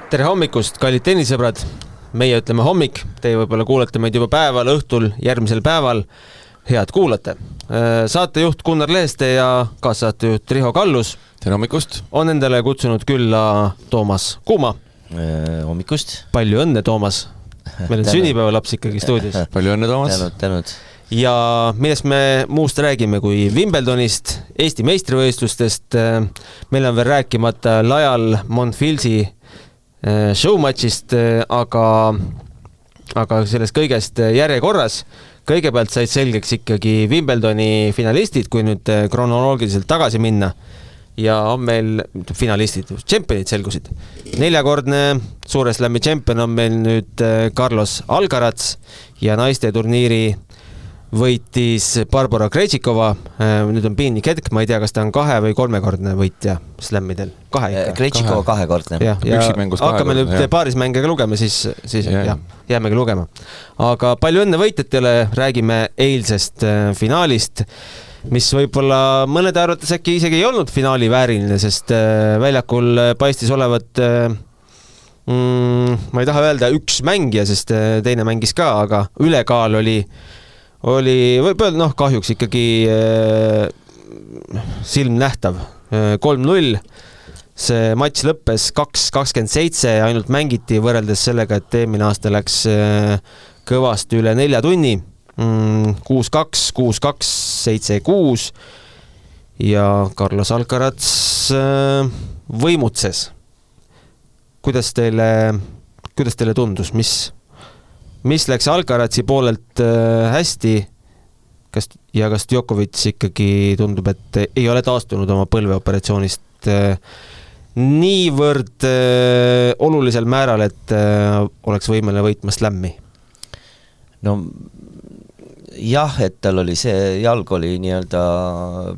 Tere hommikust, kallid tennisõbrad. Meie ütleme hommik, teie võib-olla kuulate meid juba päeval, õhtul, järgmisel päeval. Head kuulate. Saatejuht Gunnar Leeste ja kaassaatejuht Riho Kallus. Tere hommikust. On endale kutsunud külla Toomas Kuuma. Hommikust. Palju õnne, Toomas. Meil on sünnipäevalaps ikkagi stuudios. Palju õnne, Toomas. Tänud. Ja millest me muust räägime kui Wimbledonist, Eesti meistrivõistlustest. Meil on veel rääkimata Lajal Monfilsi showmatchist, aga sellest kõigest järjekorras. Kõigepealt said selgeks ikkagi Wimbledoni finalistid, kui nüüd kronoloogiliselt tagasi minna. Ja on meil finalistid, tšempionid selgusid. 4-kordne suure slam'i tšempion on meil nüüd Carlos Alcaraz ja naiste turniiri võitis Barbora Krejcikova. Nüüd on piinlik hetk, ma ei tea, kas ta on 2- või 3-kordne võitja slammidel. 2 ikka. Krejcikova 2-kordne. Ja hakkame nüüd paarismängega lugema, siis jäämegi lugema. Aga palju õnne võitjatele, räägime eilsest finaalist, mis võib-olla mõnede arvates äkki isegi ei olnud finaali vääriline, sest väljakul paistis olevat, ma ei taha öelda üks mängija, sest teine mängis ka, aga ülekaal oli võib öelda, kahjuks ikkagi silmnähtav. 3-0. See matš lõppes 2-27 ja ainult mängiti võrreldes sellega, et eelmine aasta läks kõvasti üle 4 tunni. 6-2, 6-2, 7-6 ja Carlos Alcaraz võimutses. Kuidas teile tundus, mis läks Alcarazi poolelt hästi, kas Djokovic ikkagi tundub, et ei ole taastunud oma põlveoperatsioonist niivõrd olulisel määral, et oleks võimeline võitma slammi? No jah, et tal oli see jalg oli nii-öelda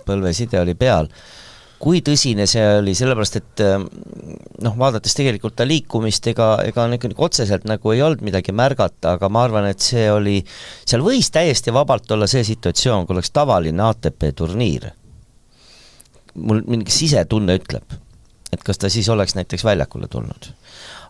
põlveside oli peal. Kui tõsine see oli, sellepärast, et vaadates tegelikult ta liikumist ega otseselt nagu ei olnud midagi märgata, aga ma arvan, et see oli, seal võis täiesti vabalt olla see situatsioon, kui oleks tavaline ATP turniir. Mul mingi sisetunne ütleb, et kas ta siis oleks näiteks väljakule tulnud.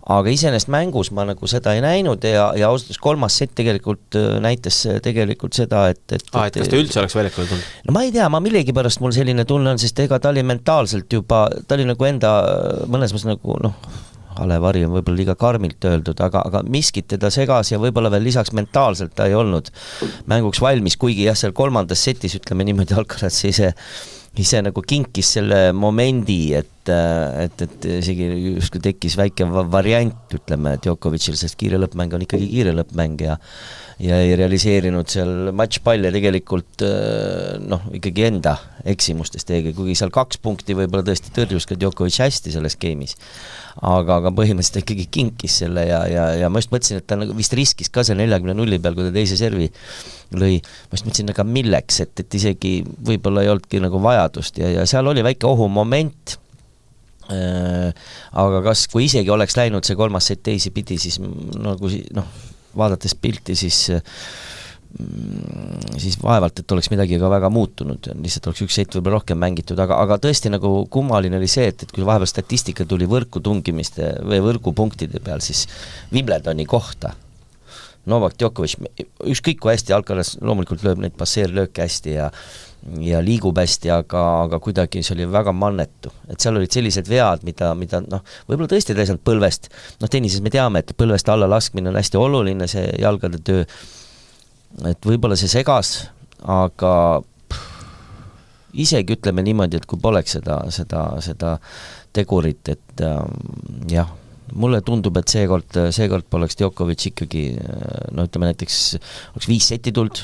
Aga iseenesest mängus ma nagu seda ei näinud ja ausalt kolmas set tegelikult näitas tegelikult seda, et kas ta üldse oleks väljakule tulnud? No ma ei tea, millegi pärast mul selline tunne on, sest ega ta oli mentaalselt juba, ta oli nagu enda mõnes mõttes nagu, Alevari on võib-olla liiga karmilt öeldud, aga miskit teda segas ja võib-olla veel lisaks mentaalselt ta ei olnud mänguks valmis, kuigi jah, seal kolmandas setis ütleme niimoodi Alcaraz ise nagu kinkis selle momendi, et isegi justkui tekkis väike variant, ütleme, Djokovicil, sest kiire lõppmäng on ikkagi kiire lõppmäng ja ei realiseerinud seal matšpalle tegelikult ikkagi enda eksimustest tegi, kuigi seal 2 punkti võib-olla tõesti tõrjus ka Djokovic hästi selles skeemis, aga põhimõtteliselt ikkagi kinkis selle ja ma just mõtlesin, et ta vist riskis ka seal 40-0 peal, kui ta teise servi lõi, ma just mõtlesin, aga milleks, et isegi võib-olla ei olnudki nagu vajadust ja seal oli väike ohumoment, aga kui isegi oleks läinud see kolmas set teisi pidi, siis vaadates pilti, siis vaevalt, et oleks midagi ka väga muutunud, lihtsalt oleks üks set võib-olla rohkem mängitud, aga tõesti nagu kummaline oli see, et kui vahepeal statistika tuli võrku tungimiste või võrgupunktide peal, siis Wimbledoni kohta Novak Djokovic, ükskõik kui hästi Alcaraz loomulikult lööb neid passeerlööke hästi ja liigub hästi, aga kuidagi see oli väga mannetu, et seal olid sellised vead, mida võib-olla tõesti ta ei saanud põlvest, tennises me teame, et põlvest alla laskmine on hästi oluline, see jalgade töö, et võib-olla see segas, aga isegi ütleme niimoodi, et kui poleks seda tegurit, et jah, mulle tundub, et seekord poleks Djokovic ikkagi, ütleme näiteks oleks 5 seti tuld,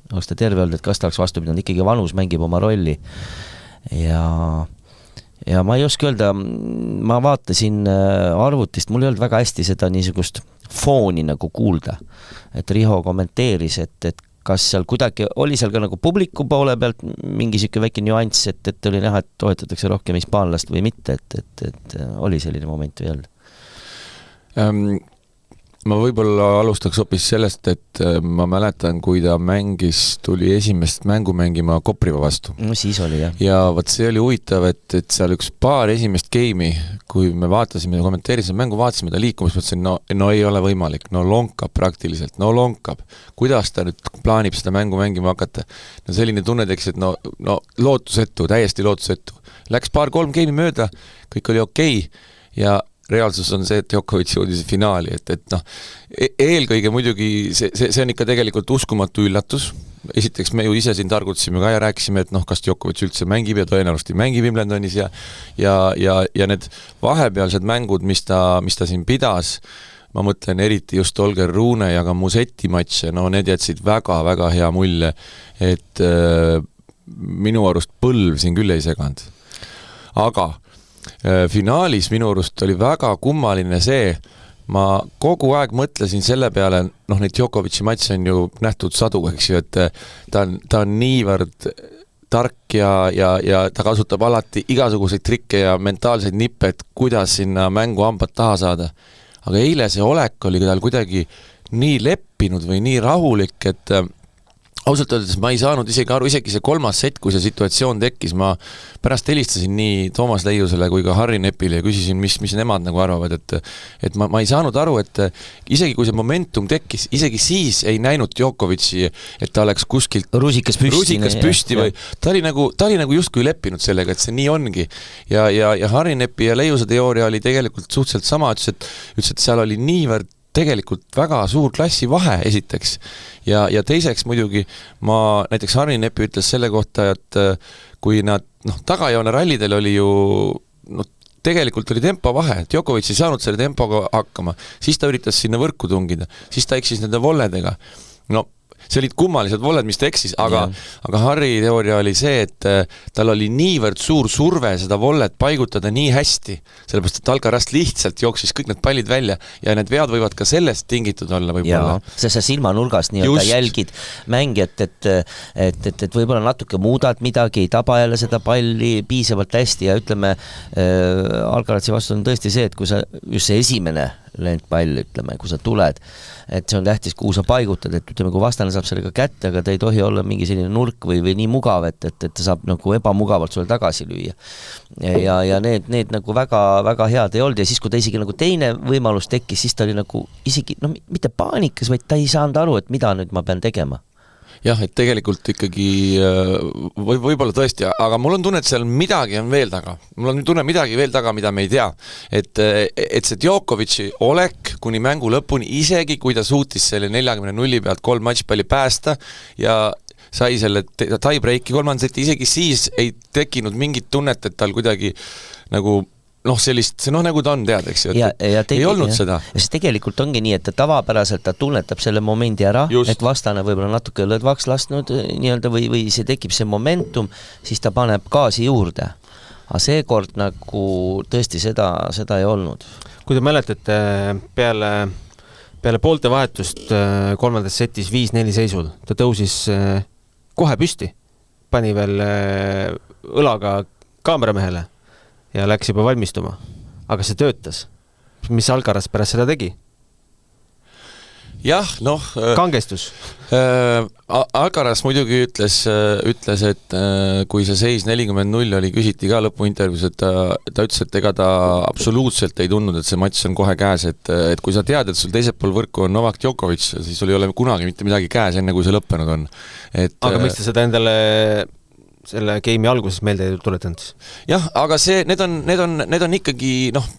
oleks ta terve olnud, et kas ta oleks vastupidanud, ikkagi vanus mängib oma rolli ja ma ei oska öelda, ma vaatasin arvutist, mul ei olnud väga hästi seda niisugust fooni nagu kuulda, et Riho kommenteeris, et kas seal kuidagi, oli seal ka nagu publiku poole pealt mingi siuke väike nüanss, et oli näha, et toetatakse rohkem hispaanlast või mitte, et oli selline moment või jälle? ma võib-olla alustaks hoopis sellest, et ma mäletan, kui ta tuli esimest mängu mängima Kopriva vastu. No siis oli, jah. Ja võt see oli huvitav, et seal üks paar esimest game'i, kui me vaatasime ja kommenteerisime mängu, vaatasime ta liikumas, mõtlesin, no ei ole võimalik, no lonkab praktiliselt, kuidas ta nüüd plaanib seda mängu mängima hakata. No selline tunne teeks, et no lootusetu, täiesti lootusetu. Läks 2-3 game'i mööda, kõik oli okei ja reaalsus on see, et Djokovic jõudis finaali, et noh, eelkõige muidugi see on ikka tegelikult uskumatu üllatus. Esiteks me ju ise siin targutsime ka ja rääkisime, et noh, kas Djokovic üldse mängib ja tõenäoliselt ei mängi Wimbledonis ja need vahepealsed mängud, mis ta siin pidas, ma mõtlen eriti just Holger Rune ja ka Musetti matše, no need jätsid väga-väga hea mulje, et minu arust põlv siin küll ei seganud. Aga finaalis minu arust oli väga kummaline see, ma kogu aeg mõtlesin selle peale, noh neid Djokovic'i matše on ju nähtud sadu, eks ju, et ta on niivõrd tark ja ta kasutab alati igasuguseid trikke ja mentaalseid nippe, et kuidas sinna mänguhambad taha saada. Aga eile see olek oli tal kuidagi nii leppinud või nii rahulik, et ausalt öeldes ma ei saanud isegi aru, isegi see 3. set, kui see situatsioon tekkis, ma pärast helistasin nii Toomas Leiusele kui ka Harri Nepile ja küsisin, mis nemad nagu arvavad, et ma ei saanud aru, et isegi kui see momentum tekkis, isegi siis ei näinud Djokovic'i, et ta oleks kuskilt rusikas püsti või ta oli nagu justkui leppinud sellega, et see nii ongi. Ja Harri Nepi ja Leiuse teooria oli tegelikult suhteliselt sama, ütles, et seal oli niivõrd tegelikult väga suur klassi vahe esiteks ja teiseks muidugi ma näiteks Harri Nepi ütles selle kohta, et kui nad tagajoone rallidel oli ju tegelikult oli tempo vahe, Djokovic ei saanud selle tempoga hakkama, siis ta üritas sinna võrku tungida, siis ta eksis nende volledega. See olid kummalised volled, mis ta eksis, aga Harri teooria oli see, et tal oli niivõrd suur surve seda vollet paigutada nii hästi, sellepärast, et Alcaraz lihtsalt jooksis kõik need pallid välja ja need vead võivad ka sellest tingitud olla võib-olla. Sa silmanurgast nii-öelda jälgid mängijat, et võib-olla natuke muudad midagi, ei taba jälle seda palli piisavalt hästi ja ütleme, Alcarazi vastu on tõesti see, et kui sa just see esimene lendpall, ütleme, kui sa tuled, et see on tähtis, kuhu sa paigutad, et ütleme, kui vastane saab sellega kätte, aga ta ei tohi olla mingi selline nurk või nii mugav, et ta saab nagu ebamugavalt sulle tagasi lüüa. Ja need nagu väga head ei olnud ja siis, kui ta isegi nagu teine võimalus tekkis, siis ta oli nagu isegi, mitte paanikas, vaid ta ei saanud aru, et mida nüüd ma pean tegema. Jah, et tegelikult ikkagi võib-olla tõesti, aga mul on tunne, et seal midagi on veel taga. Mul on tunne midagi veel taga, mida me ei tea. Et see Djokovic'i olek kuni mängu lõpuni, isegi kui ta suutis selle 40-0 pealt 3 matšpalli päästa ja sai selle tie-breaki 3. seti, isegi siis ei tekkinud mingit tunnet, et tal kuidagi nagu sellist, nagu ta on tead, eks ju, ei olnud seda. Ja see tegelikult ongi nii, et ta tavapäraselt ta tunnetab selle momendi ära, et vastane võib-olla natuke lõdvaks lasknud nii-öelda või see tekib see momentum, siis ta paneb gaasi juurde. Aga seekord nagu tõesti seda ei olnud. Kui te mäletate peale poolte vahetust 3. setis 5-4 seisul, ta tõusis kohe püsti, pani veel õlaga kaameramehele ja läks juba valmistuma. Aga see töötas. Mis Alcaraz pärast seda tegi? Jah, kangestus. Alcaraz muidugi ütles, et kui see seis 40-0 oli, küsiti ka lõpuintervjuus, et ta ütles, et ega ta absoluutselt ei tundnud, et see matš on kohe käes, et kui sa tead, et sul teisel pool võrku on Novak Djokovic, siis sul ei ole kunagi mitte midagi käes, enne kui see lõppenud on. Aga miks ta seda endale selle game'i alguses meelde tuletanud? Jah, aga need on ikkagi,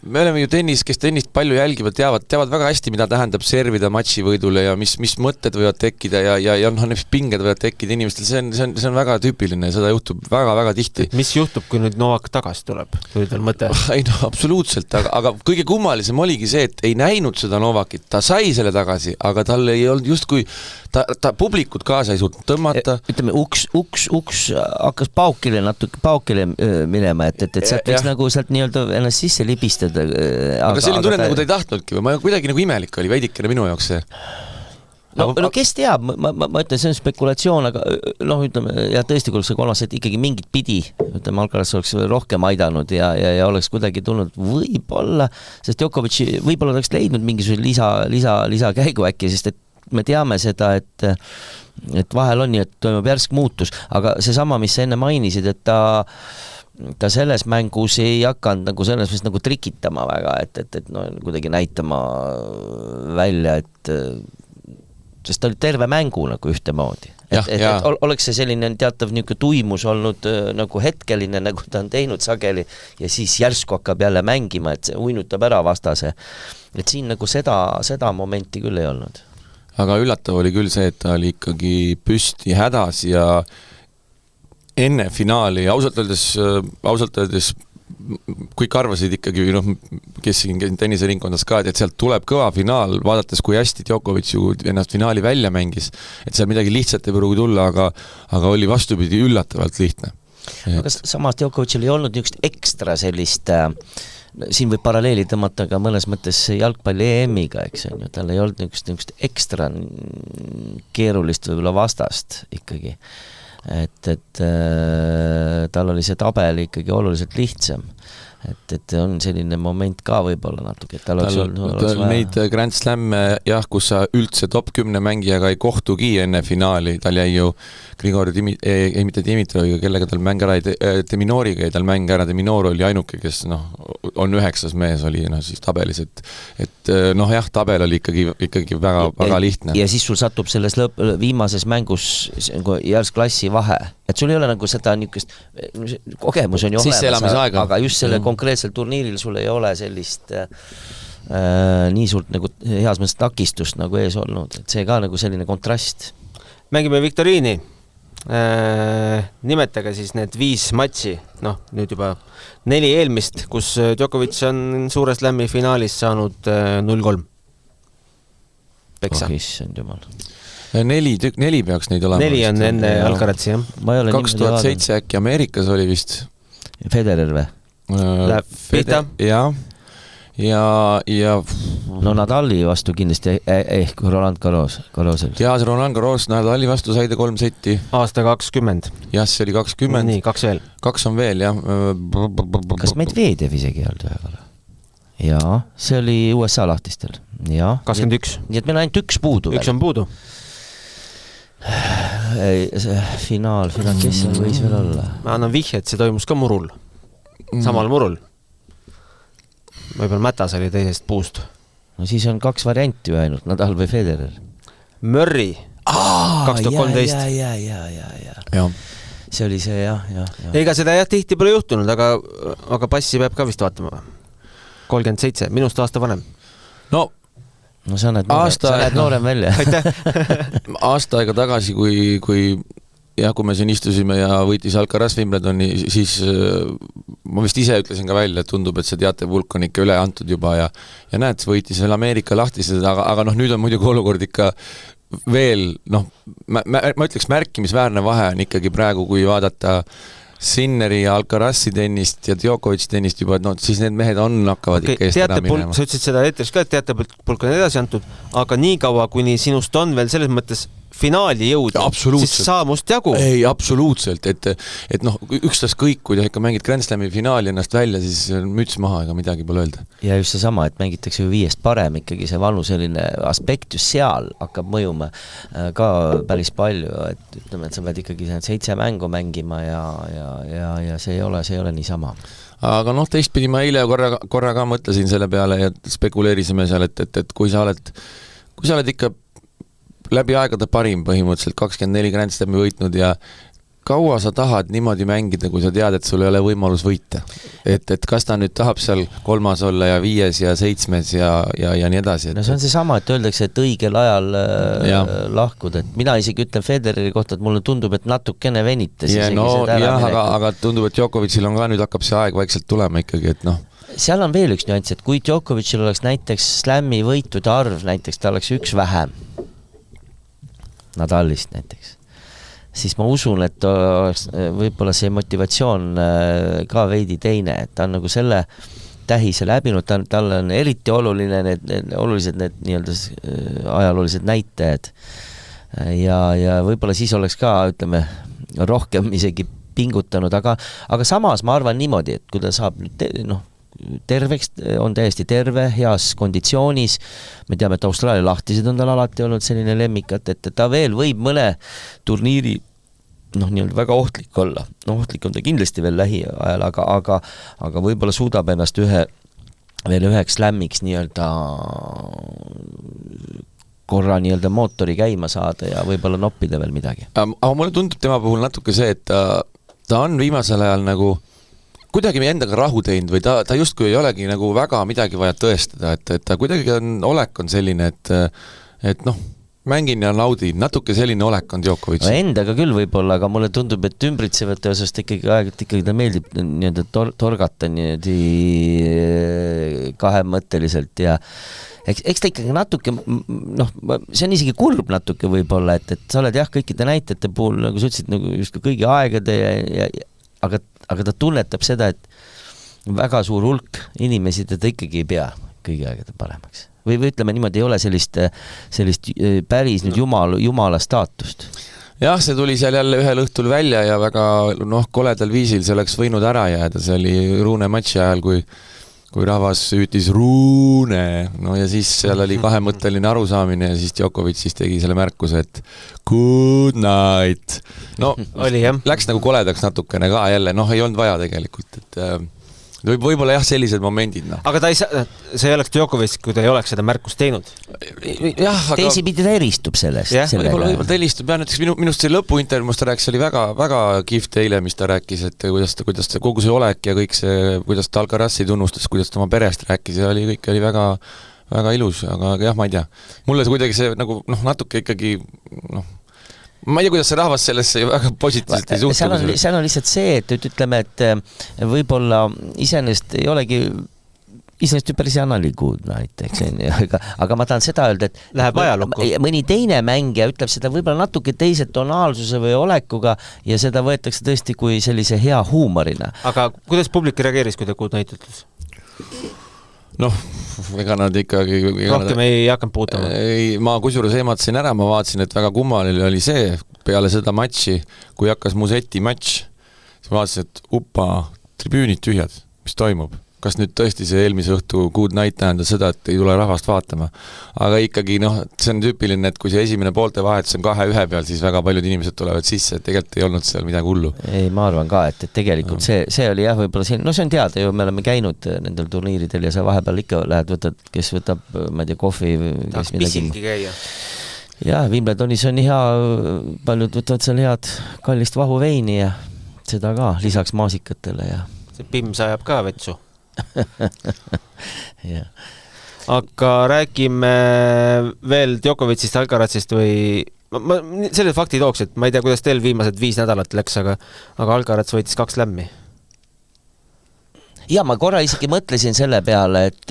me oleme ju kes tennist palju jälgivad, teavad väga hästi, mida tähendab servida matši võidule ja mis mõtted võivad tekkida ja need pinged võivad tekkida inimestel, see on väga tüüpiline, seda juhtub väga-väga tihti. Mis juhtub, kui nüüd Novak tagasi tuleb? Või tal mõte? Ei absoluutselt, aga kõige kummalisem oligi see, et ei näinud seda Novakit, ta sai selle tagasi, aga tal ei olnud justkui ta publikut kaasa ei suutnud tõmmata. Ütleme, uks hakkas paukile minema, et sealt võiks nagu sealt nii-öelda ennast sisse libistada. Aga selline tunne, nagu ta ei tahtnudki või kuidagi nagu imelik oli veidikene minu jaoks see. no kes teab, ma ütlen, see on spekulatsioon, aga noh, ütleme, ja tõesti, kui see kolmas set ikkagi mingit pidi, ütleme, Alcaraz oleks rohkem aidanud ja oleks kuidagi tulnud võib-olla, sest Djokovic võib-olla oleks leidnud mingisuguse lisakäigu äkki, sest et me teame seda, et vahel on nii, et toimub järsk muutus, aga seesama, mis sa enne mainisid, et ta selles mängus ei hakanud nagu selles mõttes nagu trikitama väga, et no kuidagi näitama välja, et sest ta oli terve mängu nagu ühtemoodi. Et oleks see selline teatav niisugune tuimus olnud nagu hetkeline, nagu ta on teinud sageli ja siis järsku hakkab jälle mängima, et see uinutab ära vastase. Et siin nagu seda momenti küll ei olnud. Aga üllatav oli küll see, et ta oli ikkagi püsti hädas ja enne finaali ausalt öeldes kõik arvasid ikkagi, kes siin tenniseringkondas ka, et sealt tuleb kõva finaal, vaadates kui hästi Djokovic ju ennast finaali välja mängis, et seal midagi lihtsalt ei pruugi tulla, aga oli vastupidi üllatavalt lihtne. Aga samas Djokovicil ei olnud niisugust ekstra sellist siin võib paralleeli tõmmata ka mõnes mõttes jalgpalli EM-iga, eks on ju, tal ei olnud niisugust ekstra keerulist võib-olla vastast ikkagi. Et tal oli see tabel ikkagi oluliselt lihtsam. Et on selline moment ka võib-olla natuke, et tal oleks neid Grand Slamme, kus sa üldse top 10 mängijaga ei kohtugi enne finaali, tal jäi ju Grigor mitte Dimitroviga, kellega tal mäng ära De Minoriga jäi tal mäng ära, De Minor oli ainuke, kes on 9. mees oli siis tabelis, et tabel oli ikkagi väga lihtne. Ja siis sul satub selles viimases mängus järsk klassi vahe, et sul ei ole nagu seda niisugust kogemus on ju olemas, aga just selle konkreetsel turniiril sul ei ole sellist nii suurt nagu heas mõttes takistust nagu ees olnud, et see ka nagu selline kontrast. Mängime viktoriini. Nimetage siis need 5 matši, nüüd juba 4 eelmist, kus Djokovic on suure slammi finaalis saanud 0-3. Peksa. Issand jumal. 4 peaks neid olema. 4 on enne Alcarazzi, jah. 2007 äkki Ameerikas oli vist. Federer või? Pihta. Ja no Nadali vastu kindlasti ehk Roland Garrosel. Ja Roland Garros Nadali vastu saide 3 setti. Aasta 20. Jah, see oli 20. Nii, 2 veel. 2 on veel, jah. Kas Medvedev isegi ei olnud ühega? Jaa, see oli USA lahtistel. Ja. 21. Nii et meil ainult 1 puudu. 1 on puudu. Finaal, kes seal võis veel olla? Ma annan vihje, et see toimus ka murul. Samal murul. Võib-olla Mätas oli teisest puust. No siis on 2 varianti ju ainult, Nadal või Federer. Murray 2013. Ja. See oli see, jah. Ega seda tihti pole juhtunud, aga passi peab ka vist vaatama. 37, minust aasta vanem. No sa näed noorem välja. Aasta aega tagasi, kui me siin istusime ja võitis Alcaraz Wimbledoni, siis ma vist ise ütlesin ka välja, et tundub, et see teatepulk on ikka üle antud juba ja näed, võitis veel Ameerika lahtised, aga nüüd on muidugi olukord ikka veel, ma ütleks märkimisväärne vahe on ikkagi praegu, kui vaadata Sinneri ja Alcarazi tennist ja Djokovic tennist juba, siis need mehed hakkavad ikka eest ära minema. Sa ütlesid seda eetris ka, et teatepulk on edasi antud, aga nii kaua, kuni sinust on veel selles mõttes finaali jõuda, siis saa must jagu. Ei, absoluutselt, et ükstas kõik, kui ta ikka mängid Grand Slami finaali ennast välja, siis müts maha, ega midagi pole öelda. Ja just see sama, et mängitakse ju 5 parem, ikkagi see vanu selline aspekt just seal hakkab mõjuma ka päris palju, et ütleme, et sa pead ikkagi 7 mängu mängima ja see ei ole nii sama. Aga teistpidi ma eile korra ka mõtlesin selle peale ja spekuleerisime seal, et kui sa oled ikka läbi aegade parim põhimõtteliselt 24 Grand Slami võitnud ja kaua sa tahad niimoodi mängida, kui sa tead, et sul ei ole võimalus võita. Et kas ta nüüd tahab seal 3. olla ja 5. ja 7. ja nii edasi. No see on see sama, et öeldakse, et õigel ajal lahkuda. Et mina isegi ütlen Federeri kohta, et mulle tundub, et natukene venitas. Aga tundub, et Djokovicil on ka nüüd hakkab see aeg vaikselt tulema ikkagi, et seal on veel üks nüanss, et kui Djokovicil oleks näiteks slammi võitude arv, näiteks ta oleks 1 vähem Nadalist näiteks, siis ma usun, et võib-olla see motivatsioon ka veidi teine, et ta on nagu selle tähise läbinud, tal on eriti olulised need nii-öelda ajaloolised näitajad ja võib-olla siis oleks ka, ütleme, rohkem isegi pingutanud, aga samas ma arvan niimoodi, et kui ta saab nüüd terveks, on täiesti terve, heas konditsioonis, me teame, et Austraalia lahtised on tal alati olnud selline lemmikat, et ta veel võib mõne turniiri nii-öelda väga ohtlik olla. Ohtlik on ta kindlasti veel lähiajal, aga võib-olla suudab ennast veel üheks slämmiks nii-öelda korra nii-öelda mootori käima saada ja võib-olla noppida veel midagi. Aga mulle tundub tema puhul natuke see, et ta on viimasel ajal nagu kuidagi meie endaga rahu teinud või ta justkui ei olegi nagu väga midagi vaja tõestada, et ta kuidagi olek on selline, et mängin ja naudin, natuke selline olek on Djokovic. No endaga küll võib-olla, aga mulle tundub, et ümbritsevate osast ikkagi ta meeldib nii-öelda torgata niimoodi kahemõtteliselt ja eks ta ikkagi natuke, see on isegi kurb natuke võib-olla, et sa oled jah, kõikide näitajate puhul, nagu sa ütlesid, nagu just kõigi aegade aga ta tunnetab seda, et väga suur hulk inimesi teda ikkagi ei pea kõigi aegade paremaks. Või ütleme niimoodi, ei ole sellist päris nüüd jumala staatust. Jah, see tuli seal jälle ühel õhtul välja ja väga koledal viisil see oleks võinud ära jääda, see oli Rune matši ajal, kui rahvas hüütis Rune, ja siis seal oli kahemõtteline arusaamine ja siis Djokovic siis tegi selle märkuse, et good night. Oli, jah. Läks nagu koledaks natukene ka jälle, ei olnud vaja tegelikult, et võib-olla jah, sellised momendid. Aga see ei oleks Djokovic, kui ta ei oleks seda märkust teinud. Jah, aga teisipidi ta eristub sellest. Võib-olla ta eristub, ja näiteks minust see lõpuintervjuus ta rääkis, oli väga, väga kihvt eile, mis ta rääkis, et kuidas ta kogu see olek ja kõik see, kuidas ta Alcarazzi tunnustas, kuidas ta oma perest rääkis ja kõik oli väga, väga ilus, aga jah, ma ei tea. Mulle see kuidagi see nagu natuke ikkagi ma ei tea, kuidas see rahvas sellesse väga positiivselt ei suhtu. Seal on lihtsalt see, et ütleme, et võib-olla iseenesest ei olegi ju päris hea nalikuud näiteks, aga ma tahan seda öelda, et läheb ajalukku. Mõni teine mängija ütleb seda võib-olla natuke teise tonaalsuse või olekuga ja seda võetakse tõesti kui sellise hea huumorina. Aga kuidas publik reageeris, kui ta kuud näitutles? Ega nad ikkagi rohkem ei hakanud puutama. Ma kusjuures eematasin ära, ma vaatasin, et väga kummaline oli see peale seda matši, kui hakkas Musetti matš, siis vaatasin, et tribüünid tühjad, mis toimub. Kas nüüd tõesti see eelmise õhtu good night tähendas seda, et ei tule rahvast vaatama. Aga ikkagi, see on tüüpiline, et kui see esimene poolte vahetus on 2-1 peal, siis väga paljud inimesed tulevad sisse, et tegelikult ei olnud seal midagi hullu. Ei, ma arvan ka, et tegelikult see oli jah, võib-olla siin, see on teada ju, me oleme käinud nendel turniiridel ja sa vahepeal ikka lähed, kes võtab, ma ei tea, kohvi tahaks pisilgi käia. Jah, Wimbledonis on hea, paljud võtavad seal head kallist vahuveini ja seda ka, lisaks maasikatele ja see Pim sajab ka vetsu. Ja. Aga räägime veel Djokovicist, Alcarazist või ma selle fakti tooks, et ma ei tea, kuidas teil viimased 5 nädalat läks, aga Alcaraz võitis 2 lämmi. Ja ma korra isegi mõtlesin selle peale, et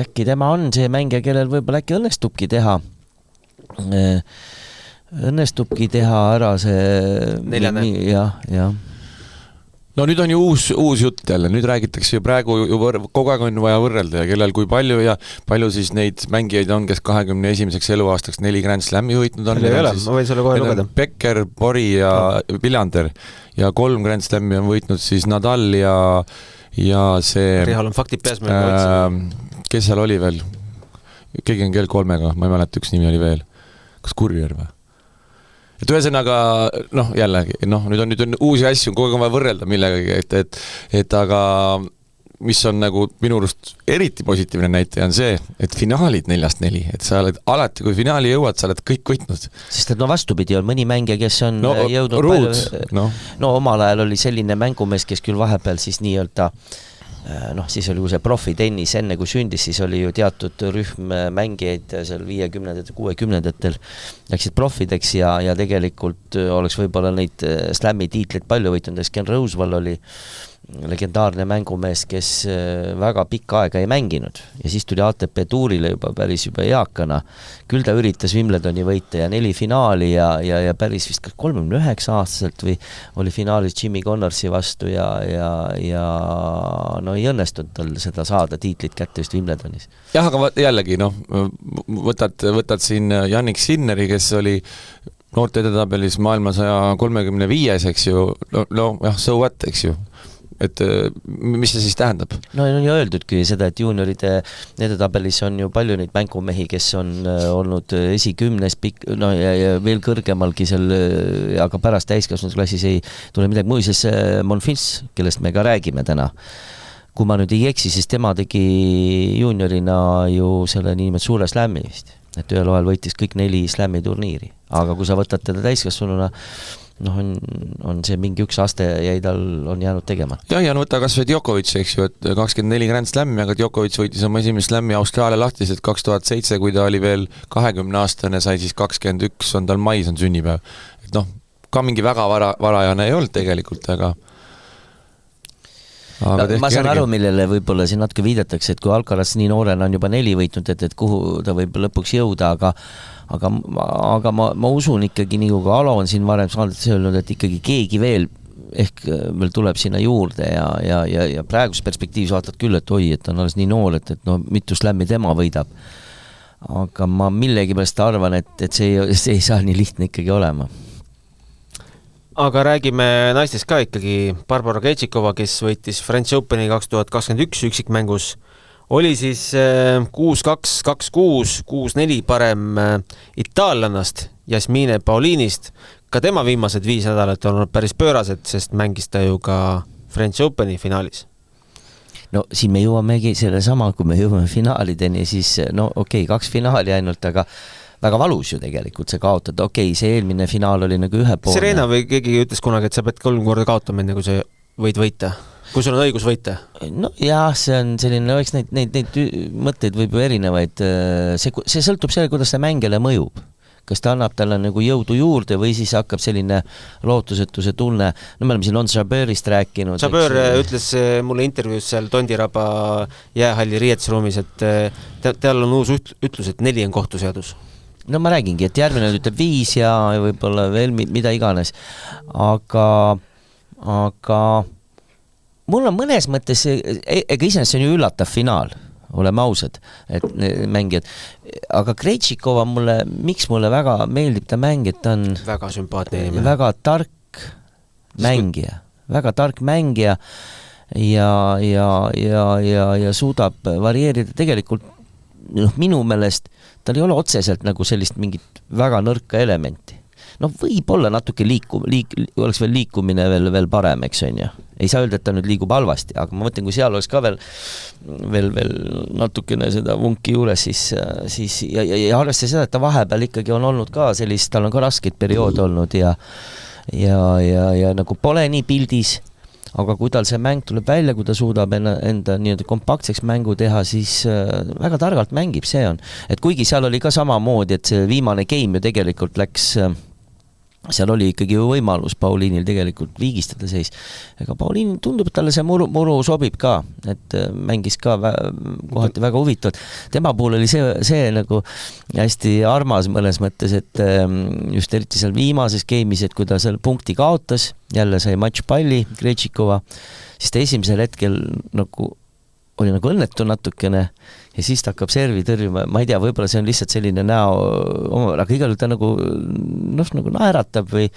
äkki tema on see mängija, kellel võib-olla äkki õnnestubki teha ära see 4. Ja. No nüüd on ju uus jutt jälle, nüüd räägitakse ju praegu kogu aeg on vaja võrrelda ja kellel kui palju ja palju siis neid mängijaid on, kes 21. eluaastaks 4 Grand Slami võitnud on. Ma võin sulle kohe lugeda. Becker, Bori ja Villander ja 3 Grand Slami on võitnud siis Nadal ja see Rihal on faktid peas. Kes seal oli veel? Keegi on kell 3-ga, ma ei mäleta, üks nimi oli veel. Kas Kurjär või? Et ühesõnaga, jällegi, nüüd on uusi asju, kogu aeg on vaja võrrelda millegagi, et aga mis on nagu minu arust eriti positiivne näitaja on see, et finaalid 4-4, et sa oled alati, kui finaali jõuad, sa oled kõik võitnud. Sest et vastupidi, on mõni mängija, kes on jõudnud palju. Omal ajal oli selline mängumees, kes küll vahepeal siis nii-öelda siis oli ju see profitennis, enne kui sündis, siis oli ju teatud rühm mängijaid seal 50-ndatel, 60-ndatel läksid profideks ja tegelikult oleks võib-olla neid slammi tiitleid palju võitnud, Ken Rosewall oli legendaarne mängumees, kes väga pikka aega ei mänginud ja siis tuli ATP tuurile juba eakana. Küll ta üritas Wimbledoni võita ja 4 finaali ja päris vist 39-aastaselt või oli finaalis Jimmy Connorsi vastu ja no ei õnnestunud tal seda saada tiitlit kätte just Wimbledonis. Jah, aga jällegi, võtad siin Jannik Sinneri, kes oli noorte edetabelis maailma 135, eks ju, jah, so what, eks ju. Et mis see siis tähendab? No on ju öeldudki seda, et juunioride edetabelis on ju palju neid mängumehi, kes on olnud esikümnes ja veel kõrgemalgi seal, aga pärast täiskasvanusklassis ei tule midagi. Muuseas, Monfils, kellest me ka räägime täna, kui ma nüüd ei eksi, siis tema tegi juuniorina ju selle niimoodi suure slämmi vist, et ühel ajal võitis kõik 4 slämmi turniiri, aga kui sa võtad teda täiskasvanuna, on see mingi üks aste jäi tal on jäänud tegema. Ja võta kas või Djokovic, eks ju, et 24 Grand Slammi, aga Djokovic võitis oma esimest slammi Austraalia lahtiselt 2007, kui ta oli veel 20-aastane, sai siis 21, on tal mais on sünnipäev. Et ka mingi väga varajane ei olnud tegelikult, aga ma saan aru, millele võib-olla siin natuke viidatakse, et kui Alcaraz nii noorena on juba 4 võitnud, et kuhu ta võib lõpuks jõuda, aga ma usun ikkagi, nii kui Alo on siin varem saadetes öelnud, et ikkagi keegi veel ehk veel tuleb sinna juurde ja praegus perspektiivis vaatad küll, et oi, et on alles nii noor, et mitu slämmi tema võidab. Aga ma millegipärast arvan, et see ei saa nii lihtne ikkagi olema. Aga räägime naistest ka ikkagi. Barbora Krejcikova, kes võitis French Openi 2021 üksikmängus, oli siis 6-2, 2-6, 6-4 parem itaallannast Jasmine Paulinist. Ka tema viimased 5 nädalat on olnud päris pöörased, sest mängis ta ju ka French Openi finaalis. No siin me jõuamegi selle sama, kui me jõuame finaalideni, siis 2 finaali ainult, aga väga valus ju tegelikult see kaotada. See eelmine finaal oli nagu ühepoolne. Serena või keegi ütles kunagi, et sa pead 3 korda kaotama, enne kui sa võid võita. Kui sul on õigus võita? No jah, see on selline, eks neid mõtteid võib ju erinevaid. See sõltub selle, kuidas see mängijale mõjub. Kas ta annab talle nagu jõudu juurde või siis hakkab selline lootusetuse tunne. No me oleme siin Sabeurist rääkinud. Sabeur ütles mulle intervjuus seal Tondiraba jäähalli riietusruumis, et tal on uus ütlus, et 4 on kohtuseadus. No ma räägingi, et järgmine ütleb 5 ja võib-olla veel mida iganes. Aga mul on mõnes mõttes, ega iseenesest see on ju üllatav finaal, oleme ausad, et mängijad. Aga Krejcikova miks mulle väga meeldib ta mäng, et ta on väga sümpaatne inimene. Väga tark mängija ja suudab varieerida tegelikult minu meelest tal ei ole otseselt nagu sellist mingit väga nõrka elementi. Võib-olla natuke oleks veel liikumine veel parem, eks on ju. Ei saa öelda, et ta nüüd liigub halvasti, aga ma mõtlen, kui seal oleks ka veel natukene seda vunki juures, siis ja arvestades seda, et ta vahepeal ikkagi on olnud ka sellist, tal on ka raskeid periood olnud ja nagu pole nii pildis, aga kui tal see mäng tuleb välja, kui ta suudab enda nii-öelda kompaktseks mängu teha, siis väga targalt mängib, see on. Et kuigi seal oli ka samamoodi, et see viimane game ju tegelikult läks, seal oli ikkagi ju võimalus Pauliinil tegelikult viigistada seis. Ega Pauliin tundub, et talle see muru sobib ka, et mängis ka kohati väga huvitavalt. Tema puhul oli see nagu hästi armas mõnes mõttes, et just eriti seal viimases game'is, et kui ta seal punkti kaotas, jälle sai matšpalli Krejcikova, siis ta esimesel hetkel oli nagu õnnetu natukene ja siis ta hakkab servi tõrjuma, ma ei tea, võib-olla see on lihtsalt selline aga igal ta nagu naeratab või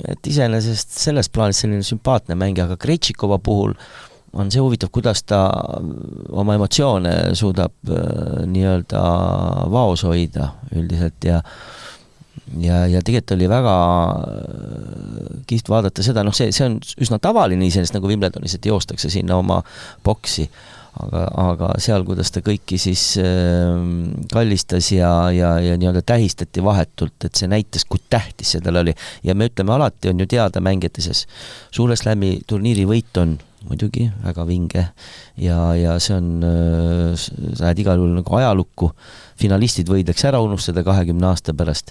et iseenesest selles plaanis selline sümpaatne mängija, aga Krejcikova puhul on see huvitav, kuidas ta oma emotsioone suudab nii-öelda vaos hoida üldiselt ja tegelikult oli väga kihvt vaadata seda, see on üsna tavaline iseenesest nagu Wimbledonis, et joostakse sinna oma boksi, aga seal, kuidas ta kõiki siis kallistas ja nii-öelda tähistati vahetult, et see näitas, kui tähtis see tal oli. Ja me ütleme alati, on ju teada mängijate sees, suure slämi turniiri võit on muidugi väga vinge ja see on, sa lähed igal juhul nagu ajalukku, finalistid võidaks ära unustada 20 aasta pärast,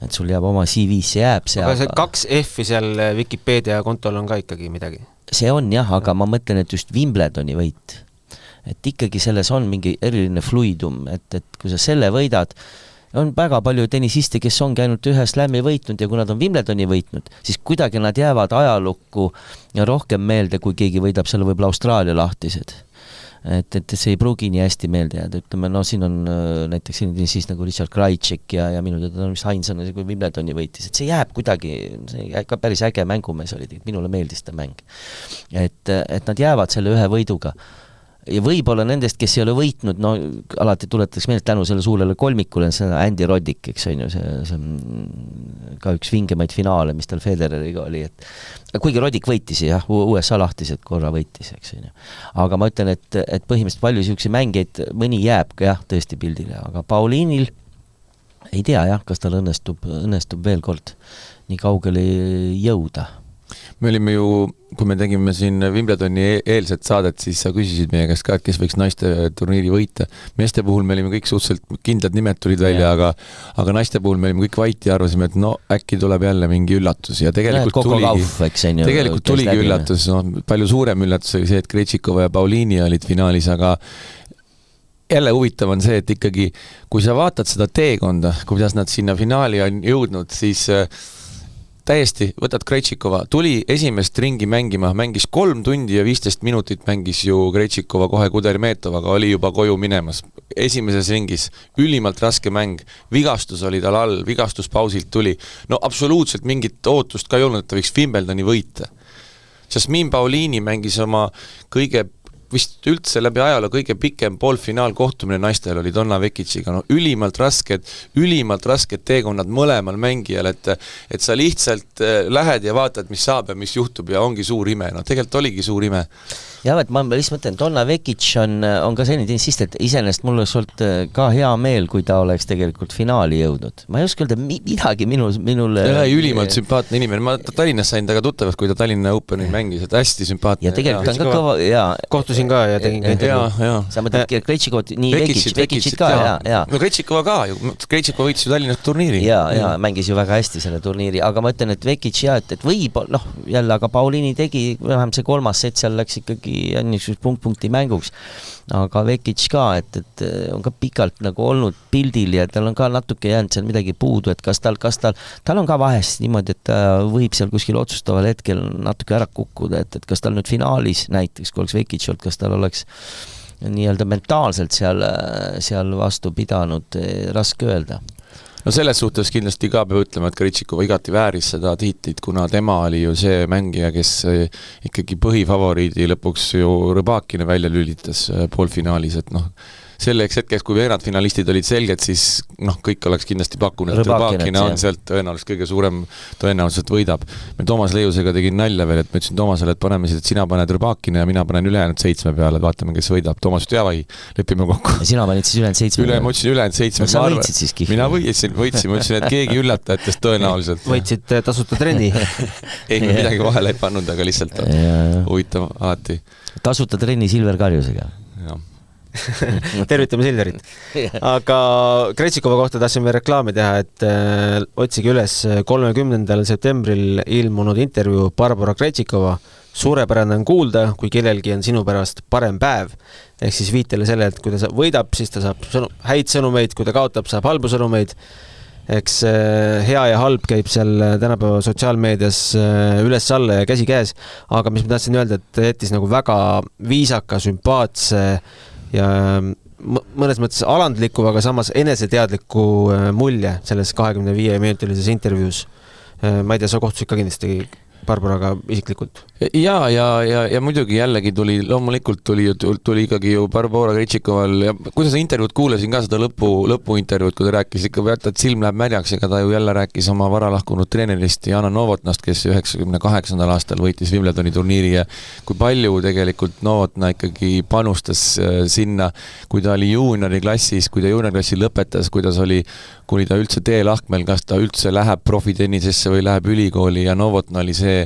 et sul jääb oma CV-sse jääb see. Aga see 2 F-i seal Wikipedia kontol on ka ikkagi midagi? see on jah, aga ma mõtlen, et just Wimbledoni võit, et ikkagi selles on mingi eriline fluidum, et kui sa selle võidad, on väga palju tennisiste, kes ongi ainult ühe slam'i võitnud ja kui nad on Wimbledoni võitnud, siis kuidagi nad jäävad ajalukku ja rohkem meelde, kui keegi võidab selle võib-olla Austraalia lahtised. Et see ei pruugi nii hästi meelde jääda, ütleme, no siin on näiteks siis nagu Richard Krajcik ja minu teada on vist Heinz on kui Wimbledoni võitis, et see jääb kuidagi, see ka päris äge mängumees oli, minule meeldis ta mäng. Et nad jäävad selle ühe võiduga. Ja võib-olla nendest, kes ei ole võitnud, no alati tuletaks meelde tänu selle suurele kolmikule, see on Andy Roddick, eks on ju, see on ka üks vingemaid finaale, mis tal Federeriga oli, et kuigi Roddick võitis, jah, USA lahtised korra võitis, eks on ju. Aga ma ütlen, et põhimõtteliselt palju siukse mängeid, mõni jääb ka jah, tõesti pildile, aga Pauliinil ei tea jah, kas tal õnnestub veel kord nii kaugele jõuda. Me olime ju, kui me tegime siin Wimbledoni eelset saadet, siis sa küsisid meie käest ka, et kes võiks naiste turniiri võita. Meeste puhul me olime kõik suhteliselt kindlad nimed tulid välja, aga naiste puhul me olime kõik vait ja arvasime, et no äkki tuleb jälle mingi üllatus ja tegelikult tuligi üllatus, no, palju suurem üllatus oli see, et Krejcikova ja Pauliini olid finaalis, aga jälle huvitav on see, et ikkagi kui sa vaatad seda teekonda, kuidas nad sinna finaali on jõudnud, siis täiesti, võtad Krejcikova, tuli esimest ringi mängima, mängis 3 tundi ja 15 minutit, mängis ju Krejcikova kohe Kudermetovaga, oli juba koju minemas. Esimeses ringis, ülimalt raske mäng, vigastus oli tal all, vigastuspausilt tuli. No absoluutselt mingit ootust ka ei olnud, et ta võiks Wimbledoni võita. Jasmin Pauliini mängis oma kõige vist üldse läbi ajaloo kõige pikem poolfinaal kohtumine naistel oli Donna Vekic'iga, no ülimalt rasked teekonnad mõlemal mängijal, et sa lihtsalt lähed ja vaatad, mis saab ja mis juhtub ja ongi suur ime, no tegelikult oligi suur ime. Ja, et ma lihtsalt mõtlen, Donna Vekic on ka selline tenisist, et iseenesest mul oleks olnud ka hea meel, kui ta oleks tegelikult finaali jõudnud. Ma ei oska öelda midagi minule... Ülimalt sümpaatne inimene, ma Tallinnas sain taga tuttavast, kui ta Tallinna Openi mängis, et hästi sümpaatne. Ja tegelikult on ka kõva, jaa. Kohtusin ka ja tegin ka intervjuu. Sa mõtled Krejcikovat, nii Vekicit ka, jaa. No Krejcikova ka ju, Krejcikova võitis ju Tallinnas turniiri. Jaa, mängis ju väga hästi selle turniiri, aga ma ütlen, et Vekic ja, et võib, jälle, aga Pauliini tegi, vähem see 3. set seal läks ikkagi niisuguseks punkt-punkti mänguks, aga Vekic ka, et on ka pikalt nagu olnud pildil ja tal on ka natuke jäänud seal midagi puudu, et kas tal on ka vahest niimoodi, et ta võib seal kuskil otsustaval hetkel natuke ära kukkuda, et kas tal nüüd finaalis näiteks, kui oleks Vekic olnud, kas tal oleks nii-öelda mentaalselt seal vastu pidanud, raske öelda. No selles suhtes kindlasti ka peab ütlema, et Krejcikova igati vääris seda tiitlit, kuna tema oli ju see mängija, kes ikkagi põhifavoriidi lõpuks ju Rõbakina välja lülitas poolfinaalis, et selleks hetkeks, kui veerandfinalistid olid selged, siis kõik oleks kindlasti pakkunud, et Rõbakina on sealt tõenäoliselt kõige suurem tõenäoliselt võidab. Me Toomas Leiusega tegin nalja veel, et ma ütlesin Toomasele, et paneme siis, et sina paned Rõbakina ja mina panen ülejäänud 7 peale, et vaatame, kes võidab. Toomas ütles, jaa vai, lepime kokku. Ja sina panid siis ülejäänud 7 peale? Ma ütlesin ülejäänud 7. Sa võitsid siis kihvli? Mina võitsin, ma ütlesin, et keegi üllatajatest tõenäoliselt. Võitsid tasuta trenni? Ei, midagi vahele ei pannud, aga lihtsalt huvitav alati. Tasuta trenni Silver Karjusega? Tervitame Silverit. Aga Krejcikova kohta tahtsin veel reklaami teha, et otsige üles 30. septembril ilmunud intervjuu Barbara Krejcikova. Suurepärane on kuulda, kui kellelgi on sinu pärast parem päev. Ehk siis viitele selle, et kui ta võidab, siis ta saab häid sõnumeid, kui ta kaotab, saab halbu sõnumeid. Eks hea ja halb käib seal tänapäeva sotsiaalmeedias üles-alla ja käsi käes. Aga mis ma tahtsin öelda, et jättis nagu väga viisaka, sümpaatse ja mõnes mõttes alandliku, aga samas eneseteadliku mulje selles 25-minutilises intervjuus. Ma ei tea, sa kohtusid ka kindlasti Barbaraga isiklikult? Ja muidugi jällegi loomulikult tuli ikkagi ju Barbara Krejcikoval ja kui sa intervjuud kuulasin ka seda lõpuintervjuud, kui ta rääkis ikka võtad silm läheb märjaks, ega ta ju jälle rääkis oma varalahkunud treenerist Jana Novotnast, kes 98. aastal võitis Wimbledoni turniiri ja kui palju tegelikult Novotna ikkagi panustas sinna, kui ta oli juunioriklassis, kui ta juuniorklassi lõpetas, kui ta üldse teelahkmel, kas ta üldse läheb profitennisesse või läheb ülikooli ja Novotna oli see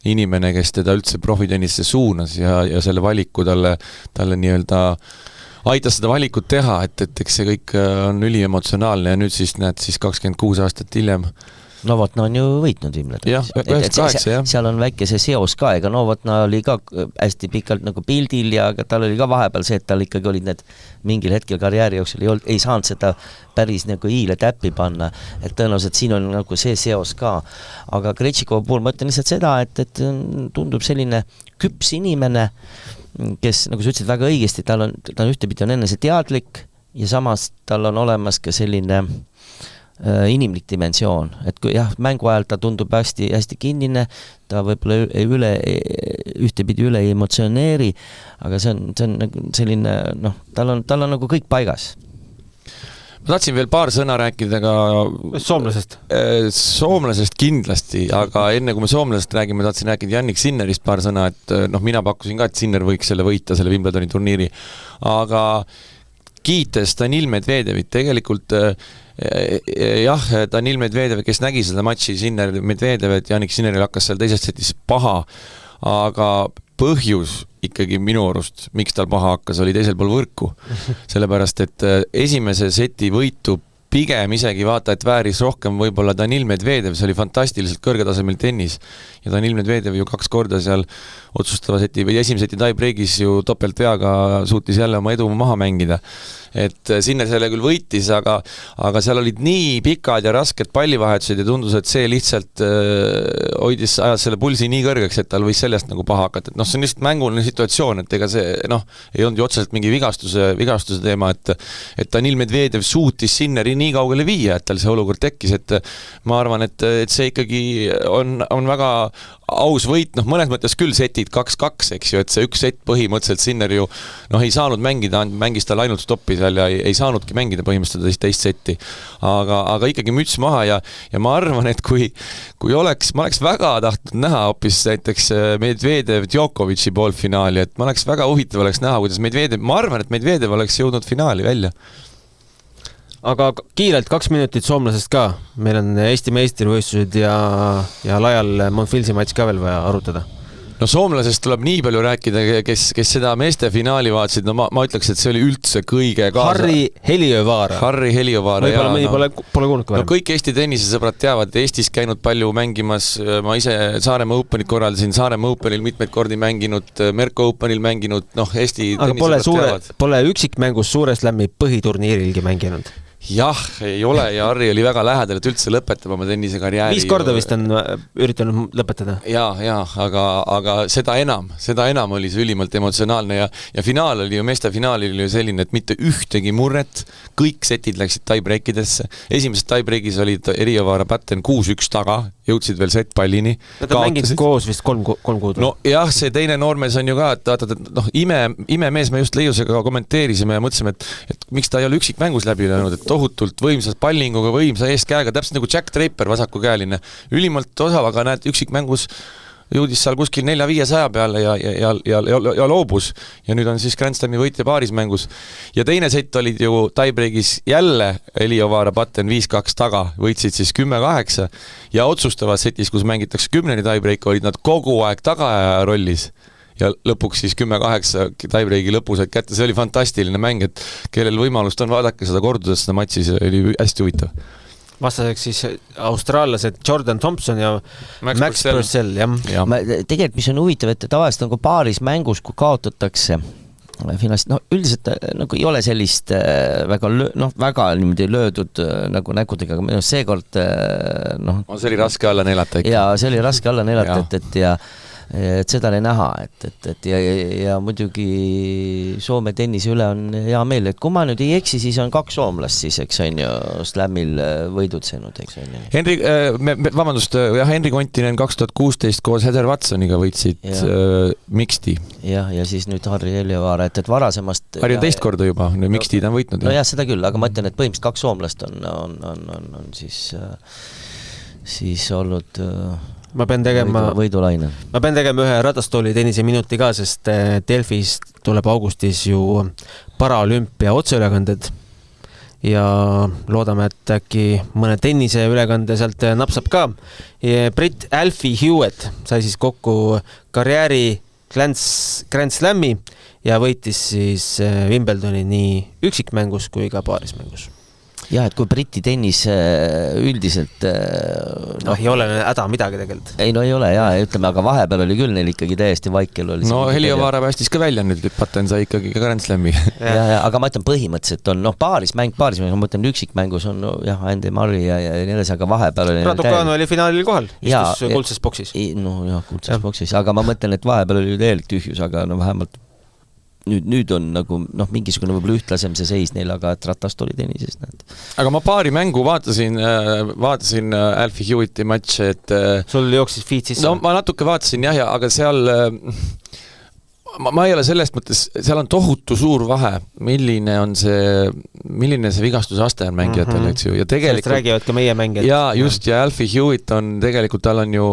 inimene, kes teda üldse profitennisse suunas ja selle valiku talle nii-öelda aitas seda valikut teha, et eks see kõik on üliemotsionaalne ja nüüd siis näed 26 aastat hiljem Novotna on ju võitnud Wimbledonis. Jah, 98, jah. Seal on väike see seos ka, ega Novotna oli ka hästi pikalt nagu pildil ja tal oli ka vahepeal see, et tal ikkagi olid need mingil hetkel karjääri jooksul ei saanud seda päris nagu hiile täppi panna, et tõenäoliselt siin on nagu see seos ka. Aga Krejcikova puhul ma ütlen lihtsalt seda, et tundub selline küps inimene, kes, nagu sa ütlesid väga õigesti, ta on ühtepidi on enese teadlik ja samas tal on olemas ka selline inimlik dimensioon, et kui jah, mängu ajal ta tundub hästi, hästi kinnine, ta võib-olla ühtepidi üle ei emotsioneeri, aga see on nagu selline, tal on nagu kõik paigas. Ma tahtsin veel paar sõna rääkida ka soomlasest. Soomlasest kindlasti, aga enne kui me soomlasest räägime, tahtsin rääkida Jannik Sinnerist paar sõna, et mina pakkusin ka, et Sinner võiks selle võita, selle Wimbledoni turniiri, aga kiites Danil Medvedevit, tegelikult jah, Danil Medvedev, kes nägi seda matši Sinner Medvedev, et Jannik Sinneril hakkas seal teises setis paha, aga põhjus ikkagi minu arust, miks tal paha hakkas, oli teisel pool võrku. Sellepärast, et esimese seti võitu pigem isegi vaata, et vääris rohkem võib-olla Danil Medvedev, see oli fantastiliselt kõrgetasemel tennis ja Danil Medvedev ju 2 korda seal otsustava seti või esimese seti tie-breakis ju topeltveaga suutis jälle oma edu maha mängida. Et Sinner selle küll võitis, aga seal olid nii pikad ja rasked pallivahetused ja tundus, et see lihtsalt ajas selle pulsi nii kõrgeks, et tal võis sellest nagu paha hakata. Et see on lihtsalt mänguline situatsioon, et ega see ei olnud ju otseselt mingi vigastuse teema, et Danil Medvedev suutis Sinneri nii kaugele viia, et tal see olukord tekkis, et ma arvan, et see ikkagi on väga aus võit, mõnes mõttes küll setid 2-2, eks ju, et see üks sett põhimõtteliselt Sinner ju ei saanud mängida, mängis tal ainult stoppi seal ja ei saanudki mängida põhimõtteliselt teist setti. Aga ikkagi müts maha ja ma arvan, et kui ma oleks väga tahtnud näha hoopis näiteks Medvedev Djokovic'i poolfinaali, et ma oleks väga huvitav oleks näha, kuidas ma arvan, et Medvedev oleks jõudnud finaali välja. Aga kiirelt 2 minutit soomlasest ka. Meil on Eesti meistrivõistlused ja laial Monfilsi matš ka veel vaja arutada. No soomlasest tuleb nii palju rääkida, kes seda meeste finaali vaatasid, ma ütleks, et see oli üldse kõige kaasa. Harri Heliövaara. Võib-olla mõni pole kuulnud ka varem. Kõik Eesti tennisesõbrad teavad, Eestis käinud palju mängimas, ma ise Saaremaa Openit korraldasin, Saaremaa Openil mitmeid kordi mänginud, Merko Openil mänginud, Eesti tennisesõbrad teavad. Pole üksikmängus Suure Slami põhiturniirilgi mänginud? Jah, ei ole ja Harri oli väga lähedal, et üldse lõpetab oma tennisekarjääri. 5 korda vist on üritanud lõpetada. Ja, aga seda enam oli see ülimalt emotsionaalne ja finaal oli ju, meeste finaal oli ju selline, et mitte ühtegi murret, kõik setid läksid tie-breakidesse. Esimeses tie-breakis oli Heliövaara Patten 6-1 taga, jõudsid veel set-pallini. Nad on mänginud koos vist 3 kuud. No jah, see teine noormees on ju ka, et imemees me just Leiusega kommenteerisime ja mõtlesime, et miks ta ei ole üksikmängus läbi löönud, et tohutult võimsas pallinguga, võimsa eeskäega, täpselt nagu Jack Draper, vasakukäeline. Ülimalt osav, aga näed, üksikmängus jõudis seal kuskil 400-500 peale ja loobus. Ja nüüd on siis Grand Slami võitja paarismängus. Ja teine sett olid ju tie-breakis jälle Heliövaara Patten 5-2 taga, võitsid siis 10-8 ja otsustavas setis, kus mängitakse 10 tie-break, olid nad kogu aeg tagaaja rollis. Ja lõpuks siis 10-8 tie-breaki lõpus, et kätte, see oli fantastiline mäng, et kellel võimalust on vaadake seda kordudest, seda matši, see oli hästi huvitav. Vastaseks siis austraallased Jordan Thompson ja Max Purcell, jah. Tegelikult, mis on huvitav, et tavaliselt nagu paaris mängus, kui kaotatakse finaalist, üldiselt nagu ei ole sellist väga niimoodi löödud nagu näkudega, aga seekord see oli raske alla neelata. Ja see oli raske alla neelata, et seda ei näha, ja muidugi Soome tennise üle on hea meel, et kui ma nüüd ei eksi, siis on 2 soomlast siis, eks on ju, Slamil võidutsenud, eks on ju. Henri Kontinen 2016 koos Heather Watsoniga võitsid Mixti. Ja siis nüüd Harri Heliövaara, et varasemast Harri on teist korda juba, Mixti ta on võitnud. No jah, seda küll, aga ma ütlen, et põhimõtteliselt 2 soomlast on siis olnud ma pean tegema ühe ratastooli tennise minuti ka, sest Delfis tuleb augustis ju paraolümpia otseülekanded ja loodame, et äkki mõne tennise ülekande sealt napsab ka. Britt Alfie Hewitt sai siis kokku karjääri Grand Slami ja võitis siis Wimbledoni nii üksikmängus kui ka paarismängus. Jah, et kui Briti tennis üldiselt ei ole häda midagi tegelikult. Ei, no ei ole jaa, ütleme, aga vahepeal oli küll neil ikkagi täiesti vaikel oli. No Helio Vaara päästis ka välja nüüd, Patten sai ikkagi ka Grand Slami. Aga ma ütlen põhimõtteliselt on, paaris, ma mõtlen üksikmängus on jah, Andy Murray ja nii edasi, aga vahepeal oli Raducanu oli finaalil kohal, istus kuldses boksis. No jah, kuldses boksis, aga ma mõtlen, et vahepeal oli täielik tühjus, aga vähemalt nüüd on nagu mingisugune võib-olla ühtlasem see seis neil, aga et ratast oli tennises. Aga ma paari mängu vaatasin Alfie Hewitti matši, et sul jooksis feed sisse? No ma natuke vaatasin jah, aga seal ma ei ole sellest mõttes, seal on tohutu suur vahe, milline see vigastusaste on mängijatel, eks ju, ja tegelikult sellest räägivad ka meie mängijad. Ja just, ja Alfie Hewitt on tegelikult, tal on ju,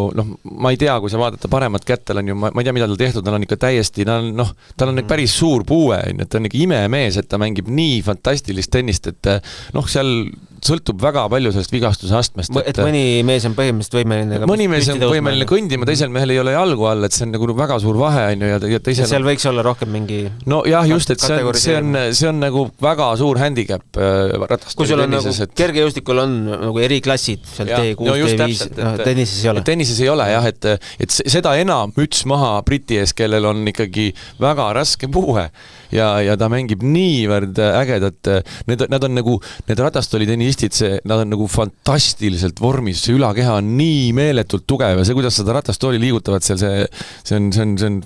ma ei tea, kui sa vaadata paremat kätt, tal on ju, ma ei tea, mida tal tehtud, tal on ikka täiesti, tal on päris suur puue, ta on ikka imemees, et ta mängib nii fantastilist tennist, et seal sõltub väga palju sellest vigastuse astmest. Et mõni mees on põhimõtteliselt võimeline mõni mees on võimeline kõndima, teisel mehel ei ole jalgu all, et see on nagu väga suur vahe, ja teisel seal võiks olla rohkem mingi no jah, just, et see on nagu väga suur handicap ratasturi kui sul on tennises, nagu kergejõustikul on nagu eriklassid seal T6, T5, tennises ei ole. Tennises ei ole jah, et seda enam müts maha Briti ees, kellel on ikkagi väga raske puue ja ta mängib niivõrd ägedat, nad on nagu, need ratastolitennisistid, nad on nagu fantastiliselt vormis, see ülakeha on nii meeletult tugev ja see, kuidas seda ratastooli liigutavad seal, see on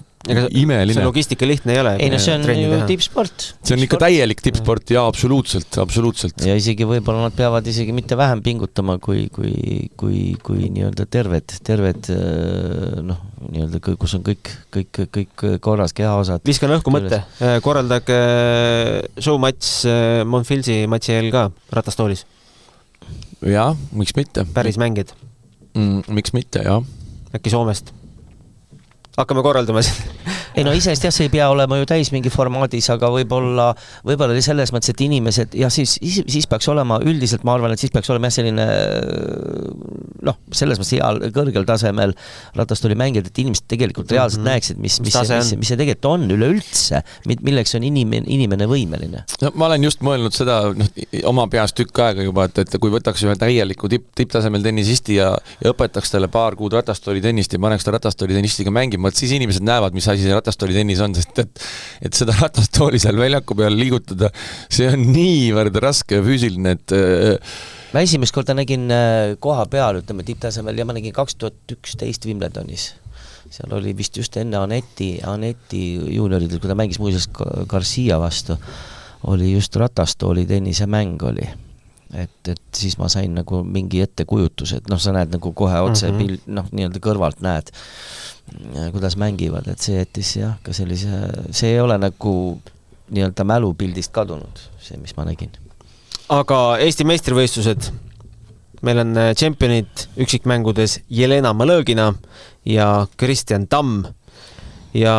imeline. See logistika lihtne ei ole. Ei, no see on ju tippsport. See on ikka täielik tippsport ja absoluutselt. Ja isegi võib-olla nad peavad isegi mitte vähem pingutama kui nii-öelda terved nii-öelda, kus on kõik korras kehaosad. Viskan õhku mõtte. Korraldage showmatš Monfilsi matši eel ka ratastoolis. Jaa, miks mitte? Päris mängid. Miks mitte, jah. Äkki Soomest? Hakkame korraldama seda. Ei no isest jah, see ei pea olema ju täis mingi formaadis, aga võib-olla oli selles mõttes, et inimesed ja siis peaks olema üldiselt, ma arvan, et siis peaks olema selline selles mõttes heal kõrgel tasemel ratastoli mängijad, et inimesed tegelikult reaalselt näeksid, mis see tegelikult on üleüldse, milleks on inimene võimeline. No, ma olen just mõelnud seda oma peas tükk aega juba, et kui võtaks ühe täieliku tipptasemel tennisisti ja õpetaks talle paar kuud ratastoli tennist ja paneks ta ratastoli tennistiga mängima, et siis inimesed näevad, mis asi see ratastooli tennis on, sest et seda ratastooli seal väljaku peal liigutada, see on niivõrd raske ja füüsiline, et ma esimest korda nägin koha peal, ütleme tipptasemel ja ma nägin 2011 Wimbledonis. Seal oli vist just enne Anetti juunioridel, kui ta mängis muuseas Garcia vastu, oli just ratastooli tennise mäng oli. Et siis ma sain nagu mingi ettekujutus, et sa näed nagu kohe otse pild, nii-öelda kõrvalt näed, kuidas mängivad, et see jättis jah, ka sellise, see ei ole nagu nii-öelda mälupildist kadunud, see, mis ma nägin. Aga Eesti meistrivõistlused, meil on tšempionid üksikmängudes Jelena Malõgina ja Kristjan Tamm ja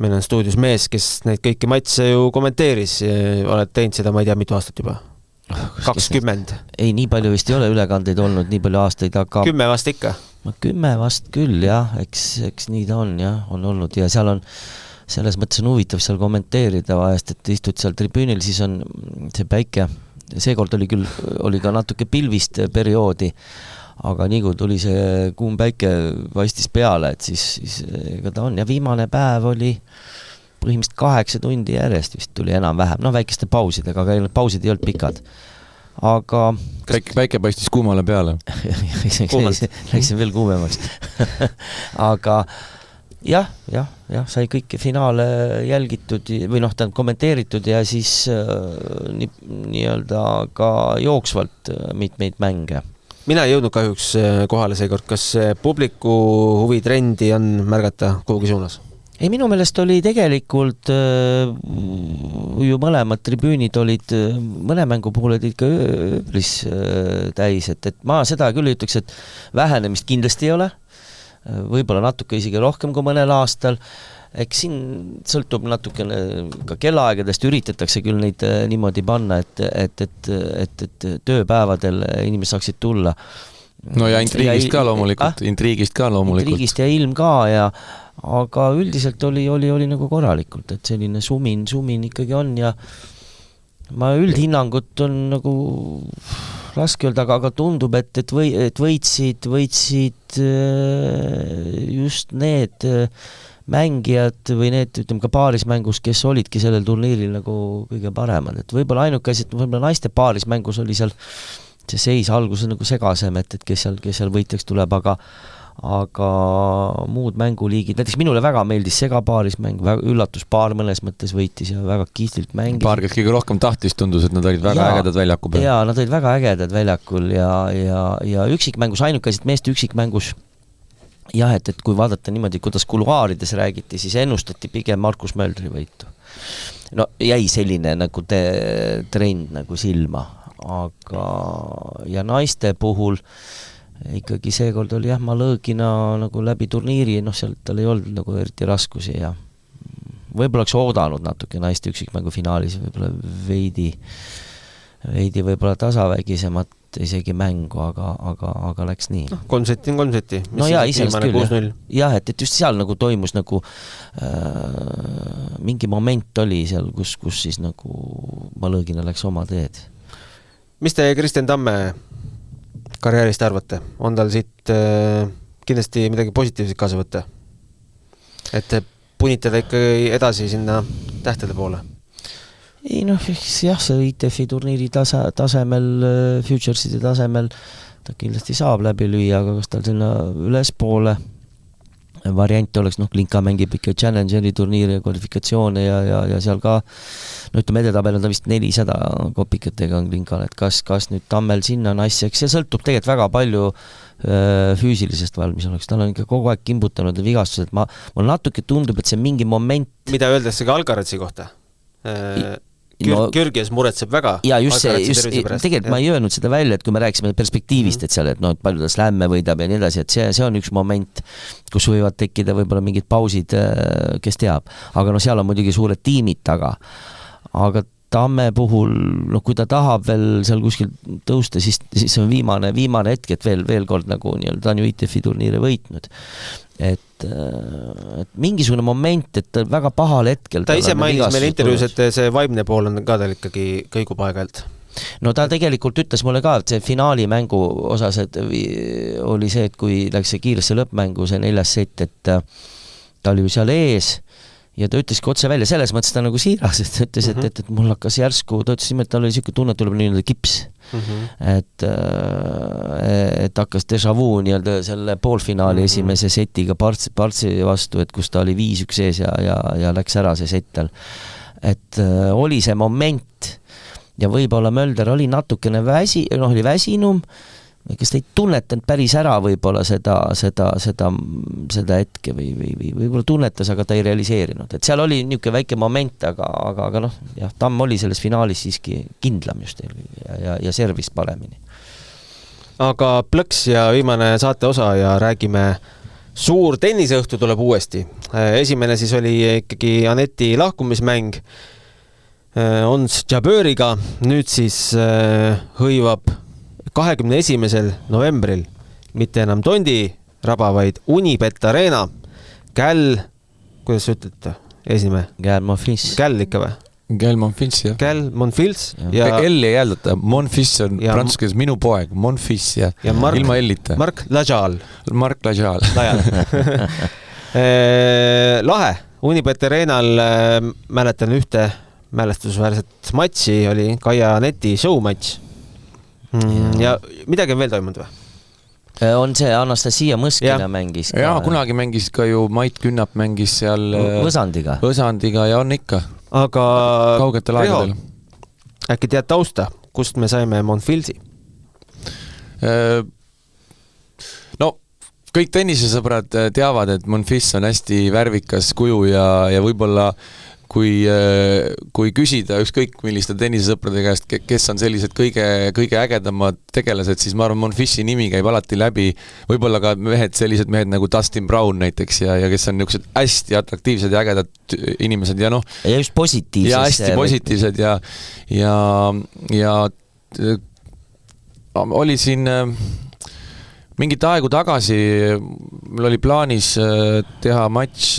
meil on stuudios mees, kes neid kõiki matse ju kommenteeris, oled teinud seda, ma ei tea, mitu aastat juba? 20. Ei, nii palju vist ei ole ülekandeid olnud, nii palju aastaid, aga 10 vast ikka? 10 vast küll, jah, eks nii ta on, jah, on olnud ja seal on, selles mõttes on huvitav seal kommenteerida vahest, et istud seal tribüünil, siis on see päike, seekord oli ka natuke pilvist perioodi, aga nii kui tuli see kuum päike paistis peale, et siis ega ta on ja viimane päev oli põhimõtteliselt 8 tundi järjest vist tuli enam-vähem, väikeste pausidega, aga pausid ei olnud pikad. Aga päike paistis kuumale peale. Läksin veel kuumemaks. Aga jah, sai kõik finaale jälgitud või kommenteeritud ja siis nii-öelda ka jooksvalt mitmeid mänge. Mina ei jõudnud kahjuks kohale seekord, kas publiku huvitrendi on märgata kuhugi suunas? Ei, minu meelest oli tegelikult ju mõlemad tribüünid olid, mõne mängu puhul olid ikka üpris täis, et ma seda küll ütleks, et vähenemist kindlasti ei ole, võib-olla natuke isegi rohkem kui mõnel aastal, eks siin sõltub natukene ka kellaaegadest, üritatakse küll neid niimoodi panna, et tööpäevadel inimesed saaksid tulla. No ja intriigist ka loomulikult, intriigist ja ilm ka aga üldiselt oli nagu korralikult, et selline sumin ikkagi on ja ma üldhinnangut on nagu raske öelda, aga tundub, et võitsid just need mängijad või need, ütleme ka paarismängus, kes olidki sellel turniiril nagu kõige paremad, et võib-olla ainuke asi, et võib-olla naiste paarismängus oli seal see seis alguses nagu segasem, et kes seal võitjaks tuleb, aga muud mänguliigid, näiteks minule väga meeldis segapaarismäng, üllatuspaar mõnes mõttes võitis ja väga kihvtilt mängis. Paar, kes kõige rohkem tahtis, tundus, et nad olid väga ägedad väljaku peal. Jaa, nad olid väga ägedad väljakul ja üksikmängus, ainukesid meeste üksikmängus jah, et kui vaadata niimoodi, kuidas kuluaarides räägiti, siis ennustati pigem Markus Möldri võitu. No jäi selline nagu trend nagu silma, aga ja naiste puhul ikkagi seekord oli jah, Malõgina nagu läbi turniiri, seal tal ei olnud nagu eriti raskusi ja võib-olla oleks oodanud natuke naiste üksikmängu finaalis võib-olla veidi võib-olla tasavägisemat isegi mängu, aga läks nii. 3 seti. No jaa, isest küll. Jah, et just seal nagu toimus nagu mingi moment oli seal, kus siis nagu Malõgina läks oma teed. Mis te Kristjan Tamme karjäärist arvate? On tal siit kindlasti midagi positiivset kaasa võtta? Et punitada ikkagi edasi sinna tähtede poole? Ei jah, see ITF-i turniiri tasemel, Futureside tasemel ta kindlasti saab läbi lüüa, aga kas tal sinna ülespoole variant oleks, Klinka mängib ikka Challengeri turniiri ja kvalifikatsioone ja seal ka, ütleme edetabel on ta vist 400 kopikatega on Klinkal, et kas nüüd Tammel sinna on asja, eks see sõltub tegelikult väga palju füüsilisest valmisoleks, tal on ikka kogu aeg kimbutanud ja vigastused, mul natuke tundub, et see mingi moment mida öeldakse ka Algaratsi kohta? Kürgias muretseb väga. Ja just tegelikult ma ei öelnud seda välja, et kui me rääkisime perspektiivist, et seal, et palju ta slämme võidab ja nii edasi, et see on üks moment, kus võivad tekkida võib-olla mingid pausid, kes teab. Aga seal on muidugi suured tiimid taga. Aga Tamme puhul, kui ta tahab veel seal kuskil tõusta, siis see on viimane hetk, et veel kord nagu ta on ju ITF-i turniire võitnud. Et mingisugune moment, et väga pahal hetkel ta ise mainis meil intervjuus, et see vaimne pool on ka tal ikkagi kõigub aeg-ajalt. No ta tegelikult ütles mulle ka, et see finaali mängu osas et oli see, et kui läks see kiiresse lõppmängu, see 4. set, et ta oli ju seal ees ja ta ütleski otse välja, selles mõttes ta nagu siiras, et ta ütles, et mul hakkas järsku, ta ütles nimelt, tal oli niisugune tunne, et tuleb nii-öelda kips. Et hakkas déjà vu nii-öelda selle poolfinaali esimese setiga Partsi vastu, et kus ta oli 5-1 ees ja läks ära see settel. Et oli see moment ja võib-olla Mölder oli natukene oli väsinum, kas te ei tunnetanud päris ära võib-olla seda hetke või võib-olla tunnetas, aga ta ei realiseerinud. Et seal oli niisugune väike moment, aga jah, Tamm oli selles finaalis siiski kindlam just ja servis paremini. Aga plõks ja viimane saate osa ja räägime suur tenniseõhtu tuleb uuesti. Esimene siis oli ikkagi Aneti lahkumismäng Ons Jabööriga, nüüd siis hõivab 21. novembril mitte enam Tondi raba, vaid Unibet Arena. Käll, kuidas ütlete? Esimene? Käll Monfils. Käll ikka või? Käll Monfils, jah. Käll Monfils. L ei hääldata. Monfils on prantsuskeeles minu poeg. Monfils ja ilma L-ita. Mark Lajal. Mark Lajal. Lahe. Unibet Arenal mäletan ühte mälestusväärset matši, oli Kaia Aneti show-matš. Ja midagi on veel toimunud või? On see Anastasia Mõskina mängis ka. Jaa, kunagi mängis ka ju Mait Künnap mängis seal Võsandiga ja on ikka. Aga kaugetel aegadel. Äkki tead tausta, kust me saime Monfilsi? No, kõik tennisesõbrad teavad, et Monfils on hästi värvikas kuju ja võib-olla kui küsida ükskõik milliste tennisesõprade käest, kes on sellised kõige ägedamad tegelased, siis ma arvan, Monfilsi nimi käib alati läbi, võib-olla ka sellised mehed nagu Dustin Brown näiteks ja kes on niisugused hästi atraktiivsed ja ägedad inimesed ja ja just positiivsed. Ja hästi positiivsed ja oli siin mingit aegu tagasi, mul oli plaanis teha matš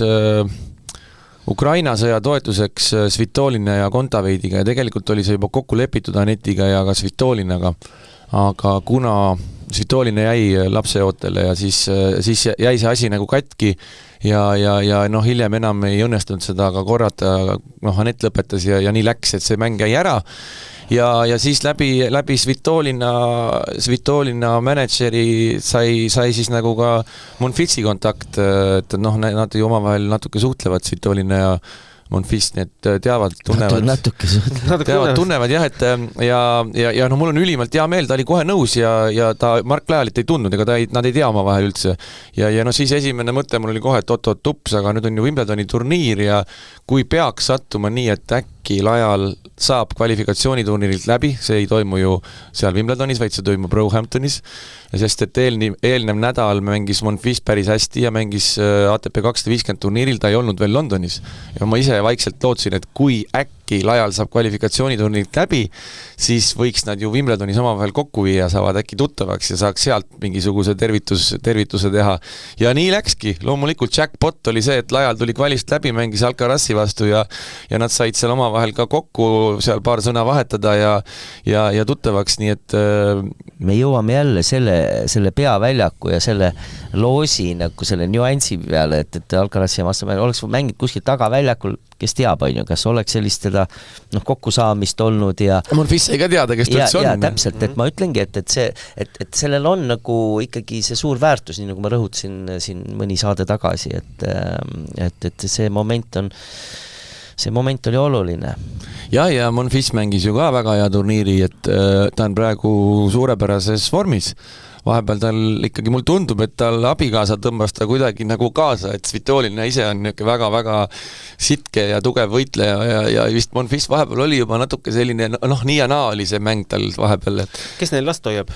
Ukraina sõja toetuseks Svitolina ja Kontaveidiga ja tegelikult oli see juba kokku lepitud Anetiga ja ka Svitolinaga. aga kuna Svitolina jäi lapseootele ja siis jäi see asi nagu katki ja noh, hiljem enam ei õnnestunud seda ka korrata, noh, Anett lõpetas ja nii läks, et see mäng jäi ära ja siis läbi Svitolina mänedžeri sai siis nagu ka Monfilsi kontakt, et noh, nad ju omavahel natuke suhtlevad, Svitolina ja Monfils, need teavad, tunnevad jah, et ja no mul on ülimalt hea meel, ta oli kohe nõus ja ta Mark Lajalit ei tundnud, ega nad ei tea omavahel üldse. Ja no siis esimene mõte mul oli kohe, et oot tups, aga nüüd on ju Wimbledoni turniir ja kui peaks sattuma nii, et äkki Lajal saab kvalifikatsiooniturniirilt läbi, see ei toimu ju seal Wimbledonis, vaid see toimub Roehamptonis, sest et eelnev nädal mängis Monfils päris hästi ja mängis ATP 250 turniiril, ta ei olnud veel Londonis ja ma ise vaikselt lootsin, et kui äkki Lajal saab kvalifikatsiooniturniirilt läbi, siis võiks nad ju Wimbledonis omavahel kokku viia, saavad äkki tuttavaks ja saaks sealt mingisuguse tervituse teha. Ja nii läkski, loomulikult jackpot oli see, et Lajal tuli kvalist läbi, mängis Alcarazi vastu ja nad said seal omavahel ka kokku, seal paar sõna vahetada ja tuttavaks, nii et me jõuame jälle selle peaväljaku ja selle loosi nagu selle nüansi peale, et Alcaraz ja Massamäe oleks mängid kuskil tagaväljakul, kes teab, kas oleks sellist seda kokkusaamist olnud ja Monfils ei ka teada, kes ta üldse on. Ja täpselt, et ma ütlengi, et sellel on nagu ikkagi see suur väärtus, nii nagu ma rõhutasin siin mõni saade tagasi, et see moment oli oluline. Ja Monfils mängis ju ka väga hea turniiri, et ta on praegu suurepärases vormis. Vahepeal tal ikkagi, mul tundub, et tal abikaasa tõmbas ta kuidagi nagu kaasa, et Svitolina ise on väga-väga sitke ja tugev võitleja ja vist Monfils vahepeal oli juba natuke selline, nii ja naa oli see mäng tal vahepeal. Kes neil last hoiab?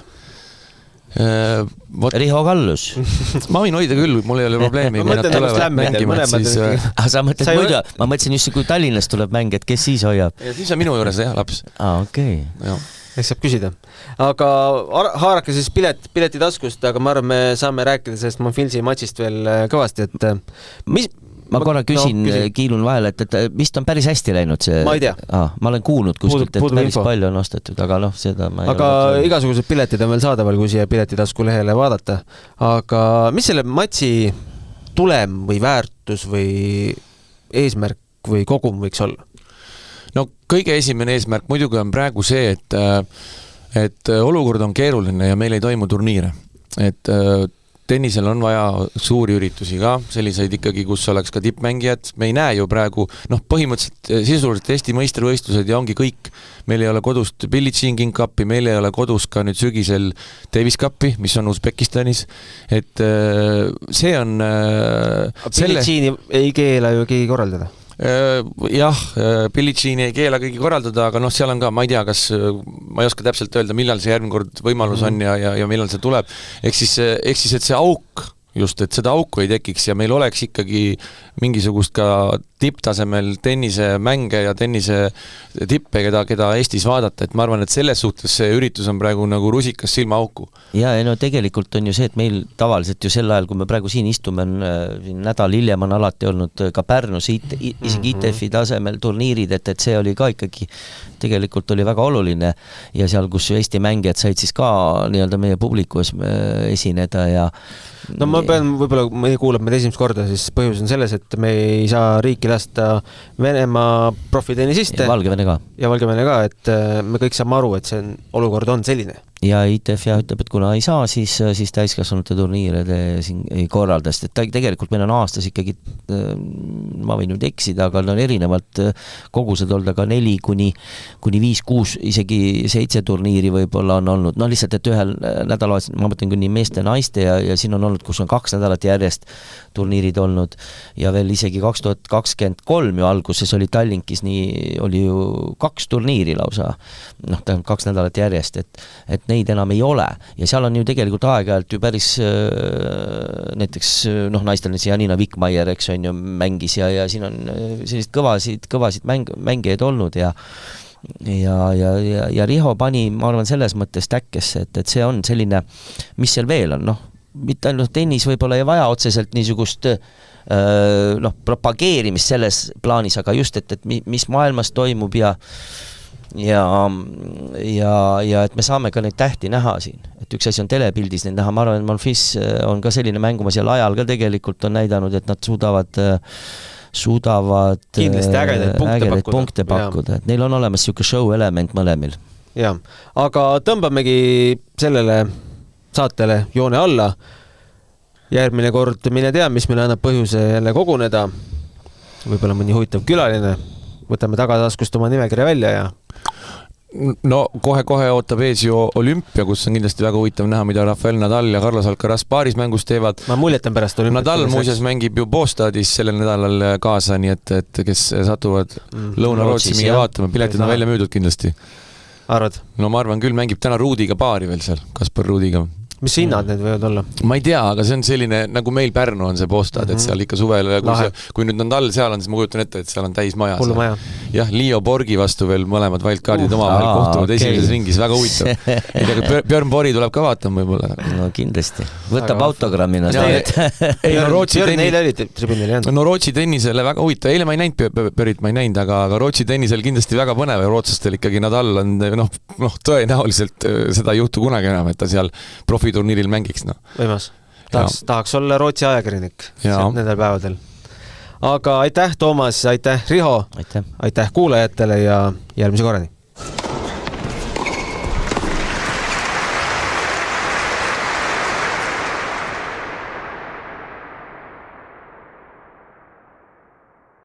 Riho Kallus. Ma võin hoida küll, mul ei ole probleemi. Ma mõtlesin just, kui Tallinnast tuleb mäng, et kes siis hoiab? Ja siis on minu juures jah, laps. Okei. Kes saab küsida. Aga haarake siis pileti taskust, aga ma arvan, me saame rääkida sellest Monfilsi matšist veel kõvasti, et ma korra küsin, kiilun vahele, et vist on päris hästi läinud see. Ma ei tea. Ma olen kuulnud kuskilt, et päris palju on ostetud, aga seda ma ei ole. Aga igasugused piletid on veel saadaval, kui siia piletitasku lehele vaadata. Aga mis selle matši tulem või väärtus või eesmärk või kogum võiks olla? No kõige esimene eesmärk muidugi on praegu see, et olukord on keeruline ja meil ei toimu turniire. Et tennisel on vaja suuri üritusi ka, selliseid ikkagi, kus oleks ka tippmängijad. Me ei näe ju praegu, põhimõtteliselt sisuliselt Eesti meistrivõistlused ja ongi kõik. Meil ei ole kodust Billie Jean King Cupi, meil ei ole kodus ka nüüd sügisel Davis Cupi, mis on Usbekistanis. Et see on... Billie Jeani ei keela ju keegi korraldada. Jah, Billie Jeani ei keela kõigi korraldada, aga seal on ka, ma ei tea, kas ma ei oska täpselt öelda, millal see järgmine kord võimalus on ja millal see tuleb. Ehk siis, et see auk, just, et seda auku ei tekiks ja meil oleks ikkagi mingisugust ka tipptasemel tennise mänge ja tennise tippe, keda Eestis vaadata, et ma arvan, et selles suhtes see üritus on praegu nagu rusikas silmaauku. Ja tegelikult on ju see, et meil tavaliselt ju sel ajal, kui me praegu siin istume, nädal hiljem on alati olnud ka Pärnus isegi ITF-i tasemel turniirid, et see oli ka ikkagi tegelikult oli väga oluline ja seal, kus Eesti mängijad said siis ka nii-öelda meie publikus esineda ja ma pean, võib-olla meie kuulab meid esimest korda, siis põhjus on selles, et me ei saa riiki lasta Venemaa profitennisiste ja Valgevene ka, et me kõik saame aru, et see olukord on selline. Ja ITF ütleb, et kuna ei saa, siis täiskasvanute turniire siin ei korralda, sest et tegelikult meil on aastas ikkagi, ma võin nüüd eksida, aga on erinevalt kogused olnud, aga 4 kuni 5, 6, isegi 7 turniiri võib-olla on olnud. Lihtsalt, et ühel nädalavahetusel, ma mõtlen küll nii meeste, naiste ja siin on olnud, kus on 2 nädalat järjest turniirid olnud ja veel isegi 2023 ju alguses oli Tallinkis oli ju 2 turniiri lausa, 2 nädalat järjest, et neid enam ei ole ja seal on ju tegelikult aeg-ajalt ju päris näiteks naistel Janina Vikmaier, eks on ju, mängis ja siin on sellised kõvasid mängijaid olnud ja Riho pani, ma arvan, selles mõttes täkkesse, et see on selline, mis seal veel on, mitte ainult tennis võib-olla ei vaja otseselt niisugust propageerimist selles plaanis, aga just, et mis maailmas toimub ja ja et me saame ka neid tähti näha siin, et üks asi on telepildis neid näha, ma arvan, et Monfils on ka selline mängumas ja Lajal ka tegelikult on näidanud, et nad suudavad kindlasti ägedaid punkte pakkuda, et neil on olemas niisugune show element mõlemil. Jah, aga tõmbamegi sellele saatele joone alla. Järgmine kord mine tea, mis meile annab põhjuse jälle koguneda. Võib-olla mõni huvitav külaline. Võtame tagataskust oma nimekirja välja ja no kohe ootab ees ju olümpia, kus on kindlasti väga huvitav näha, mida Rafael Nadal ja Carlos Alcaraz paaris mängus teevad. Ma muljetan pärast olümpiat. Nadal muuseas mängib ju Båstadis sellel nädalal kaasa, nii et kes satuvad Lõuna-Rootsi mingi vaatama, piletid on välja müüdud kindlasti. Arvad? No ma arvan küll, mängib täna Ruudiga paari veel seal, Kaspar Ruudiga. Mis hinnad need võivad olla? Ma ei tea, aga see on selline, nagu meil Pärnu on see Båstad, et seal ikka suvel, kui nüüd Nadal seal on, siis ma kujutan ette, et seal on täis maja. Hullu maja. Jah, Leo Borgi vastu veel mõlemad wildcardid omavahel kohtuvad esimeses ringis, väga huvitav. Björn Borg tuleb ka vaatama võib-olla. No kindlasti. Võtab autogrammina. Björn eile oli tribunil, jah. No Rootsi tennisele väga huvitav. Eile ma ei näinud Björrit, ma ei näinud, aga Rootsi tennisel kindlasti väga põnev. Rootslastel ikkagi Nadal on tõenäoliselt seda ei juhtu kunagi enam, et ta seal turniiril mängiks. No. Võimas. Tahaks olla Rootsi ajakirjanik nendel päevadel. Aga aitäh, Toomas, aitäh, Riho, aitäh kuulajatele ja järgmise korrani.